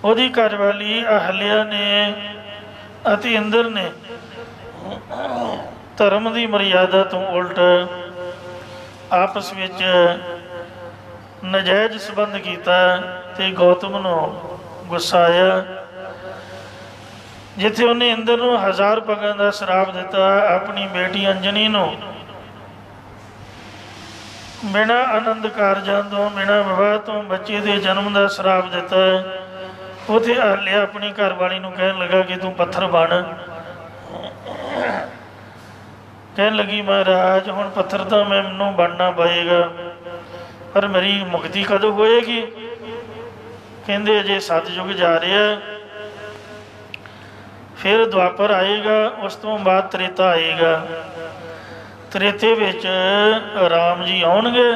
ਉਹਦੀ ਘਰਵਾਲੀ ਅਹਲਿਆ ਨੇ ਅਤੇ ਇੰਦਰ ਨੇ ਧਰਮ ਦੀ ਮਰਿਆਦਾ ਤੋਂ ਉਲਟ ਆਪਸ ਵਿੱਚ ਨਜਾਇਜ਼ ਸੰਬੰਧ ਕੀਤਾ, ਅਤੇ ਗੌਤਮ ਨੂੰ ਗੁੱਸਾ ਆਇਆ। ਜਿੱਥੇ ਉਹਨੇ ਇੰਦਰ ਨੂੰ 1000 ਪਗਾਂ ਦਾ ਸ਼ਰਾਪ ਦਿੱਤਾ, ਆਪਣੀ ਬੇਟੀ ਅੰਜਨੀ ਨੂੰ ਬਿਨਾਂ ਆਨੰਦ ਕਾਰਜਾਂ ਤੋਂ, ਬਿਨਾਂ ਵਿਵਾਹ ਤੋਂ ਬੱਚੇ ਦੇ ਜਨਮ ਦਾ ਸ਼ਰਾਪ ਦਿੱਤਾ। ਉੱਥੇ ਅਹਲਿਆ ਆਪਣੀ ਘਰਵਾਲੀ ਨੂੰ ਕਹਿਣ ਲੱਗਾ ਕਿ ਤੂੰ ਪੱਥਰ ਬਣ। ਕਹਿਣ ਲੱਗੀ, ਮਹਾਰਾਜ ਹੁਣ ਪੱਥਰ ਤਾਂ ਮੈਨੂੰ ਬਣਨਾ ਪਏਗਾ, ਪਰ ਮੇਰੀ ਮੁਕਤੀ ਕਦੋਂ ਹੋਏਗੀ? ਕਹਿੰਦੇ ਅਜੇ ਸਤਯੁਗ ਜਾ ਰਿਹਾ, ਫਿਰ ਦੁਆਪਰ ਆਏਗਾ, ਉਸ ਤੋਂ ਬਾਅਦ ਤ੍ਰੇਤਾ ਆਏਗਾ। ਤ੍ਰੇਤੇ ਵਿੱਚ ਰਾਮ ਜੀ ਆਉਣਗੇ,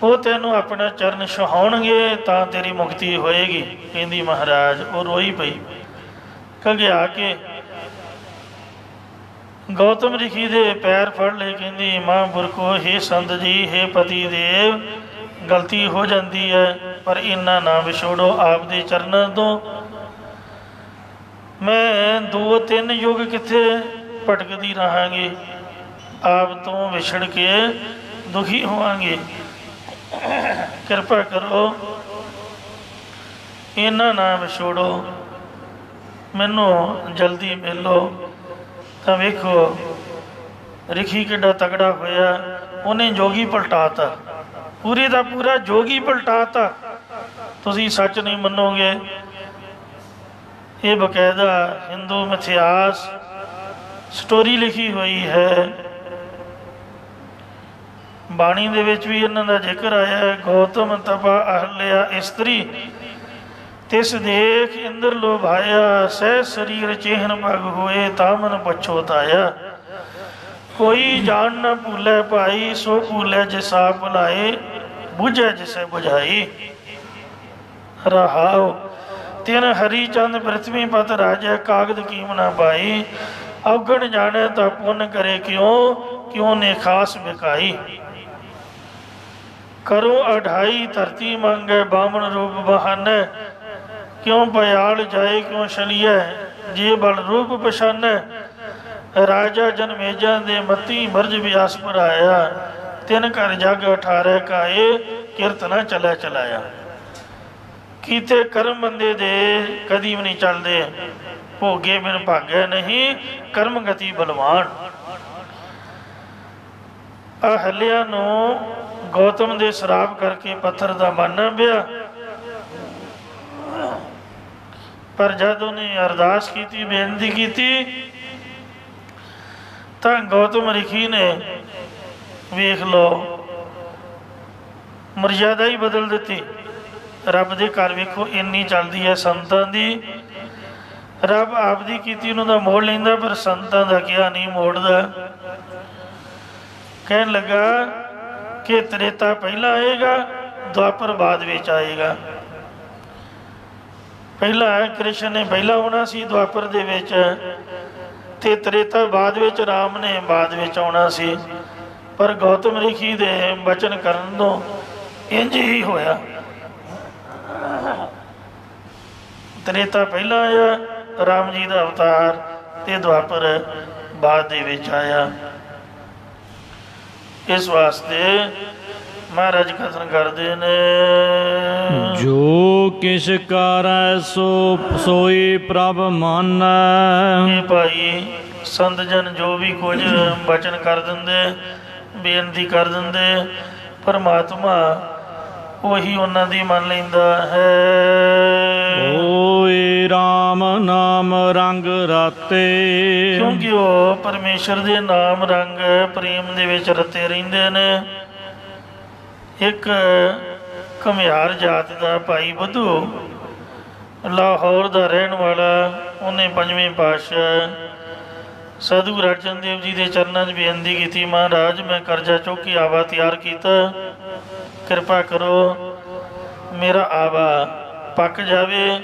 ਉਹ ਤੈਨੂੰ ਆਪਣਾ ਚਰਨ ਛੁਹਾਉਣਗੇ ਤਾਂ ਤੇਰੀ ਮੁਕਤੀ ਹੋਏਗੀ। ਕਹਿੰਦੀ ਮਹਾਰਾਜ, ਉਹ ਰੋਈ ਪਈ। ਘਗਿਆ ਕੇ ਗੌਤਮ ਰਿਖੀ ਦੇ ਪੈਰ ਫੜ ਲਏ। ਕਹਿੰਦੀ, ਮਹਾਂਪੁਰਖੋ, ਹੇ ਸੰਤ ਜੀ, ਹੇ ਪਤੀ ਦੇਵ, ਗਲਤੀ ਹੋ ਜਾਂਦੀ ਹੈ, ਪਰ ਇੰਨਾ ਨਾ ਵਿਛੋੜੋ ਆਪ ਦੇ ਚਰਨਾਂ ਤੋਂ। ਮੈਂ 2-3 ਯੁੱਗ ਕਿੱਥੇ ਭਟਕਦੀ ਰਹਾਂਗੀ, ਆਪ ਤੋਂ ਵਿਛੜ ਕੇ ਦੁਖੀ ਹੋਵਾਂਗੇ। ਕਿਰਪਾ ਕਰੋ ਇਹਨਾਂ ਨਾ ਵਿਛੋੜੋ, ਮੈਨੂੰ ਜਲਦੀ ਮਿਲੋ। ਤਾਂ ਵੇਖੋ ਰਿਖੀ ਕਿੱਡਾ ਤਗੜਾ ਹੋਇਆ, ਉਹਨੇ ਜੋਗੀ ਪਲਟਾਤਾ, ਪੂਰੇ ਦਾ ਪੂਰਾ ਜੋਗੀ ਪਲਟਾਤਾ। ਤੁਸੀਂ ਸੱਚ ਨਹੀਂ ਮੰਨੋਗੇ, ਇਹ ਬਕਾਇਦਾ ਹਿੰਦੂ ਮਿਥਿਹਾਸ ਸਟੋਰੀ ਲਿਖੀ ਹੋਈ ਹੈ। ਬਾਣੀ ਦੇ ਵਿੱਚ ਵੀ ਇਹਨਾਂ ਦਾ ਜ਼ਿਕਰ ਆਇਆ। ਗੌਤਮ ਤਪਾ ਅਹਲਿਆ ਇਸਤਰੀ, ਤਿਸ ਦੇਖ ਇੰਦਰ ਲੋਭਾਇਆ, ਸਹਿ ਸਰੀਰ ਚੇਹਨ ਪਗ ਹੋਏ, ਤਾਮਨ ਪਛੋਤਾਇਆ। ਕੋਈ ਜਾਣ ਨਾ ਭੂਲੇ ਭਾਈ, ਸੋ ਭੂਲੇ ਜਿਸਾ ਭੁਲਾਏ, ਬੁਝੇ ਜਿਸੇ ਬੁਝਾਈ। ਰਹਾਉ ਤਿਨ ਹਰੀ ਚੰਦ ਪ੍ਰਿਥਵੀ ਪਤ ਰਾਜੈ, ਕਾਗਦ ਕੀਮ ਨਾ ਪਾਈ। ਔਗਣ ਜਾਣੇ ਤਾਂ ਪੁੰਨ ਕਰੇ ਕਿਉਂ, ਕਿਉਂ ਨੇ ਖਾਸ ਬਿਕਾਈ। ਕਰੋ ਅਢਾਈ ਧਰਤੀ ਮੰਗੈ, ਬਾਮਣ ਰੂਪ ਬਹਾਨੈ। ਕਿਉਂ ਪਿਆਲ ਜਾਏ ਕਿਉਂ ਛਲੀਐ, ਜੇ ਬਲ ਰੂਪ ਪਛਾਨੈ। ਰਾਜਾ ਜਨਮੇਜਾ ਦੇ ਮਤੀ ਮਰਜ ਵਿਆਸ ਭਰਾਇਆ, ਤਿਨ ਘਰ ਜਗ 18 ਕਾਏ, ਕਿਰਤ ਨਾ ਚਲੇ ਚਲਾਇਆ। ਕੀਤੇ ਕਰਮ ਬੰਦੇ ਦੇ ਕਦੀ ਵੀ ਨਹੀਂ ਚੱਲਦੇ, ਭੋਗੇ ਬਿਨ ਭਾਗੈ ਨਹੀਂ, ਕਰਮ ਗਤੀ ਬਲਵਾਨ। ਅਹਲਿਆ ਨੂੰ ਗੌਤਮ ਦੇ ਸ਼ਰਾਪ ਕਰਕੇ ਪੱਥਰ ਦਾ ਬਣਨਾ ਪਿਆ, ਪਰ ਜਦ ਉਹਨੇ ਅਰਦਾਸ ਕੀਤੀ, ਬੇਨਤੀ ਕੀਤੀ, ਤਾਂ ਗੌਤਮ ਰਿਖੀ ਨੇ ਵੇਖ ਲਓ ਮਰਜ਼ਾਦਾ ਹੀ ਬਦਲ ਦਿੱਤੀ। ਰੱਬ ਦੇ ਘਰ ਵੇਖੋ ਇੰਨੀ ਚੱਲਦੀ ਹੈ ਸੰਤਾਂ ਦੀ। ਰੱਬ ਆਪਦੀ ਕੀਤੀ ਉਹਨਾਂ ਦਾ ਮੋੜ ਲੈਂਦਾ, ਪਰ ਸੰਤਾਂ ਦਾ ਕਿਹਾ ਨਹੀਂ ਮੋੜਦਾ। ਕਹਿਣ ਲੱਗਾ ਕਿ ਤ੍ਰੇਤਾ ਪਹਿਲਾਂ ਆਏਗਾ, ਦੁਆਪਰ ਬਾਅਦ ਵਿੱਚ ਆਏਗਾ। ਪਹਿਲਾਂ ਕ੍ਰਿਸ਼ਨ ਨੇ ਪਹਿਲਾਂ ਆਉਣਾ ਸੀ ਦੁਆਪਰ ਦੇ ਵਿੱਚ, ਤੇ ਤ੍ਰੇਤਾ ਬਾਅਦ ਵਿੱਚ, ਰਾਮ ਨੇ ਬਾਅਦ ਵਿੱਚ ਆਉਣਾ ਸੀ। ਪਰ ਗੌਤਮ ਰਿਖੀ ਦੇ ਬਚਨ ਕਰਨ ਤੋਂ ਇੰਝ ਹੀ ਹੋਇਆ। ਤ੍ਰੇਤਾ ਪਹਿਲਾਂ ਆਇਆ, ਰਾਮ ਜੀ ਦਾ ਅਵਤਾਰ, ਤੇ ਦੁਆਪਰ ਬਾਅਦ ਦੇ ਵਿੱਚ ਆਇਆ। ਇਸ ਵਾਸਤੇ ਮਹਾਰਾਜ ਕਥਨ ਕਰਦੇ ਨੇ, ਜੋ ਕਿਛ ਕਰੈ ਸੋਈ ਪ੍ਰਭ ਮਾਨੈ। ਇਹ ਭਾਈ ਸੰਤ ਜਨ ਜੋ ਵੀ ਕੁਝ ਬਚਨ ਕਰ ਦਿੰਦੇ, ਬੇਨਤੀ ਕਰ ਦਿੰਦੇ, ਪਰਮਾਤਮਾ ਉਹੀ ਉਹਨਾਂ ਦੀ ਮੰਨ ਲੈਂਦਾ ਹੈ। ਓਏ ਰਾਮ ਨਾਮ ਰੰਗ ਰਾਤੇ, ਕਿਉਂਕਿ ਉਹ ਪਰਮੇਸ਼ਰ ਦੇ ਨਾਮ ਰੰਗ ਪ੍ਰੇਮ ਦੇ ਵਿੱਚ ਰਤੇ ਰਹਿੰਦੇ ਨੇ। ਇੱਕ ਘੁਮਿਆਰ ਜਾਤ ਦਾ ਭਾਈ ਬੁੱਧੂ, ਲਾਹੌਰ ਦਾ ਰਹਿਣ ਵਾਲਾ, ਉਹਨੇ ਪੰਜਵੇਂ ਪਾਤਸ਼ਾਹ ਸਾਧੂ ਗੁਰੂ ਅਰਜਨ ਦੇਵ ਜੀ ਦੇ ਚਰਨਾਂ 'ਚ ਬੇਨਤੀ ਕੀਤੀ, ਮਹਾਰਾਜ ਮੈਂ ਕਰਜ਼ਾ ਚੁੱਕ ਕੇ ਆਵਾ ਤਿਆਰ ਕੀਤਾ, ਕਿਰਪਾ ਕਰੋ ਮੇਰਾ ਆਵਾ ਪੱਕ ਜਾਵੇ,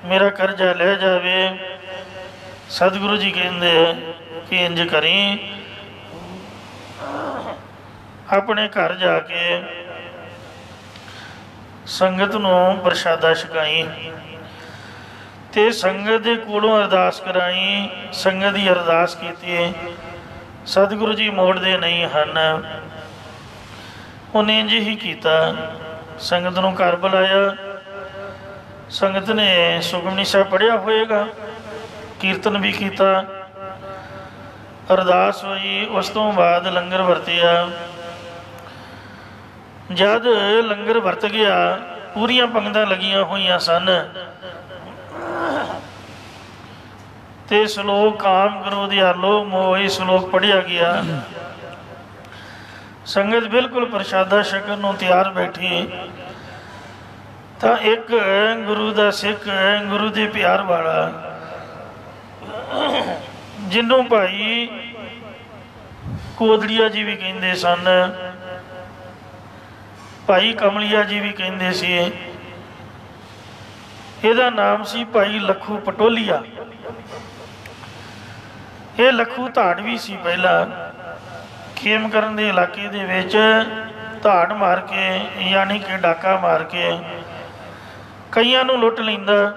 ਮੇਰਾ ਕਰਜ਼ਾ ਲੈ ਜਾਵੇ। ਸਤਿਗੁਰੂ ਜੀ ਕਹਿੰਦੇ ਕਿ ਇੰਝ ਕਰੀ, ਆਪਣੇ ਘਰ ਜਾ ਕੇ ਸੰਗਤ ਨੂੰ ਪ੍ਰਸ਼ਾਦਾ ਛਕਾਈ, ਤੇ ਸੰਗਤ ਦੇ ਕੋਲੋਂ ਅਰਦਾਸ ਕਰਾਈ। ਸੰਗਤ ਦੀ ਅਰਦਾਸ ਕੀਤੀ, ਸਤਿਗੁਰੂ ਜੀ ਮੋੜਦੇ ਨਹੀਂ ਹਨ। ਉਹਨੇ ਇੰਝ ਹੀ ਕੀਤਾ, ਸੰਗਤ ਨੂੰ ਘਰ ਬੁਲਾਇਆ। ਸੰਗਤ ਨੇ ਸੁਖਮਨੀ ਸਾਹਿਬ ਪੜ੍ਹਿਆ ਹੋਏਗਾ, ਕੀਰਤਨ ਵੀ ਕੀਤਾ, ਅਰਦਾਸ ਹੋਈ। ਉਸ ਤੋਂ ਬਾਅਦ ਲੰਗਰ ਵਰਤਿਆ। ਜਦ ਲੰਗਰ ਵਰਤ ਗਿਆ, ਪੂਰੀਆਂ ਪੰਗਤਾਂ ਲੱਗੀਆਂ ਹੋਈਆਂ ਸਨ, ਤੇ ਸ਼ਲੋਕ ਕਾਮ ਕ੍ਰੋਧ ਲੋਭ ਮੋਹ, ਇਹ ਸ਼ਲੋਕ ਪੜ੍ਹਿਆ ਗਿਆ। ਸੰਗਤ ਬਿਲਕੁਲ ਪ੍ਰਸ਼ਾਦਾ ਛਕਣ ਨੂੰ ਤਿਆਰ ਬੈਠੀ, ਤਾਂ ਇੱਕ ਗੁਰੂ ਦਾ ਸਿੱਖ, ਗੁਰੂ ਦੇ ਪਿਆਰ ਵਾਲਾ, ਜਿਹਨੂੰ ਭਾਈ ਕੋਦੜੀਆ ਜੀ ਵੀ ਕਹਿੰਦੇ ਸਨ, ਭਾਈ ਕਮਲੀਆ ਜੀ ਵੀ ਕਹਿੰਦੇ ਸੀ, ਇਹਦਾ ਨਾਮ ਸੀ ਭਾਈ ਲੱਖੂ ਪਟੋਲੀਆ। ਇਹ ਲੱਖੂ ਧਾੜਵੀ ਸੀ। ਪਹਿਲਾਂ ਖੇਮਕਰਨ ਦੇ ਇਲਾਕੇ ਦੇ ਵਿੱਚ ਧਾੜ ਮਾਰ ਕੇ, ਯਾਨੀ ਕਿ ਡਾਕਾ ਮਾਰ ਕੇ ਕਈਆਂ ਨੂੰ ਲੁੱਟ ਲੈਂਦਾ।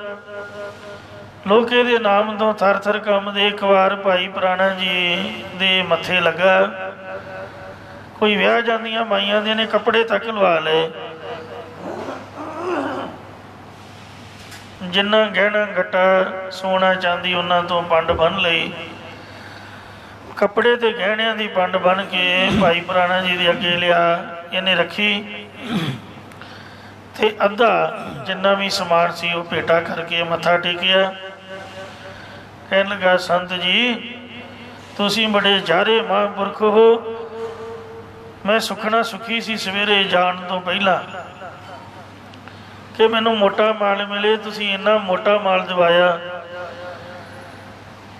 ਲੋਕ ਇਹਦੇ ਨਾਮ ਤੋਂ ਥਰ ਥਰ ਕੰਬਦੇ। ਇੱਕ ਵਾਰ ਭਾਈ ਪੁਰਾਣਾ ਜੀ ਦੇ ਮੱਥੇ ਲੱਗਾ, ਕੋਈ ਵਿਆਹ ਜਾਂਦੀਆਂ ਮਾਈਆਂ ਦੇ ਨੇ ਕੱਪੜੇ ਤੱਕ ਲਵਾ ਲਏ। ਜਿੰਨਾ ਗਹਿਣਾ ਗੱਟਾ ਸੋਨਾ ਚਾਂਦੀ ਉਹਨਾਂ ਤੋਂ ਪੰਡ ਬੰਨ੍ਹ ਲਈ। ਕੱਪੜੇ ਤੇ ਗਹਿਣਿਆਂ ਦੀ ਪੰਡ ਬੰਨ੍ਹ ਕੇ ਭਾਈ ਪੁਰਾਣਾ ਜੀ ਦੇ ਅੱਗੇ ਲਿਆ, ਇਹਨੇ ਰੱਖੀ ਤੇ ਅੱਧਾ ਜਿੰਨਾ ਵੀ ਸਮਾਨ ਸੀ ਉਹ ਭੇਟਾ ਕਰਕੇ ਮੱਥਾ ਟੇਕਿਆ। ਕਹਿਣ ਲੱਗਾ, ਸੰਤ ਜੀ ਤੁਸੀਂ ਬੜੇ ਜਾਰੇ ਮਹਾਂਪੁਰਖ ਹੋ। ਮੈਂ ਸੁਖਣਾ ਸੁਖੀ ਸੀ ਸਵੇਰੇ ਜਾਣ ਤੋਂ ਪਹਿਲਾਂ ਕਿ ਮੈਨੂੰ ਮੋਟਾ ਮਾਲ ਮਿਲੇ, ਤੁਸੀਂ ਇੰਨਾ ਮੋਟਾ ਮਾਲ ਦਿਵਾਇਆ।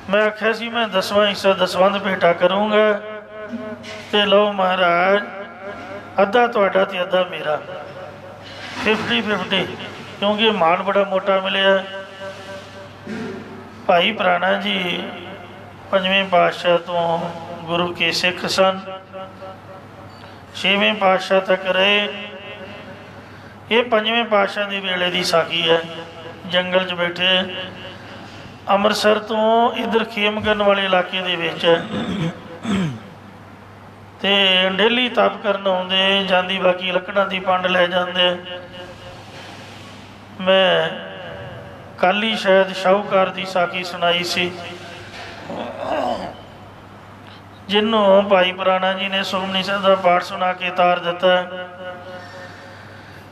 ਮੈਂ ਆਖਿਆ ਸੀ ਮੈਂ 10ਵਾਂ ਹਿੱਸਾ ਦਸਵੰਧ ਭੇਟਾ ਕਰੂੰਗਾ ਤੇ ਲਓ ਮਹਾਰਾਜ, ਅੱਧਾ ਤੁਹਾਡਾ ਤੇ ਅੱਧਾ ਮੇਰਾ, 50-50, ਕਿਉਂਕਿ ਮਾਲ ਬੜਾ ਮੋਟਾ ਮਿਲਿਆ। ਭਾਈ ਪੁਰਾਣਾ ਜੀ 5ਵੇਂ ਪਾਤਸ਼ਾਹ ਤੋਂ ਗੁਰੂ ਕੇ ਸਿੱਖ ਸਨ, 6ਵੇਂ ਪਾਤਸ਼ਾਹ ਤੱਕ ਰਹੇ। ਇਹ 5ਵੇਂ ਪਾਤਸ਼ਾਹ ਦੇ ਵੇਲੇ ਦੀ ਸਾਖੀ ਹੈ। ਜੰਗਲ 'ਚ ਬੈਠੇ ਅੰਮ੍ਰਿਤਸਰ ਤੋਂ ਇੱਧਰ ਖੇਮਗਨ ਵਾਲੇ ਇਲਾਕੇ ਦੇ ਵਿੱਚ ਤੇ ਡੇਲੀ ਤਪ ਕਰਨ ਆਉਂਦੇ, ਜਾਂਦੀ ਬਾਕੀ ਲੱਕੜਾਂ ਦੀ ਪੰਡ ਲੈ ਜਾਂਦੇ। ਮੈਂ ਕੱਲ੍ਹ ਹੀ ਸ਼ਾਇਦ ਸ਼ਾਹੂਕਾਰ ਦੀ ਸਾਖੀ ਸੁਣਾਈ ਸੀ, ਜਿਹਨੂੰ ਭਾਈ ਪੁਰਾਣਾ ਜੀ ਨੇ ਸੁਖਮਨੀ ਸਾਹਿਬ ਦਾ ਪਾਠ ਸੁਣਾ ਕੇ ਤਾਰ ਦਿੱਤਾ।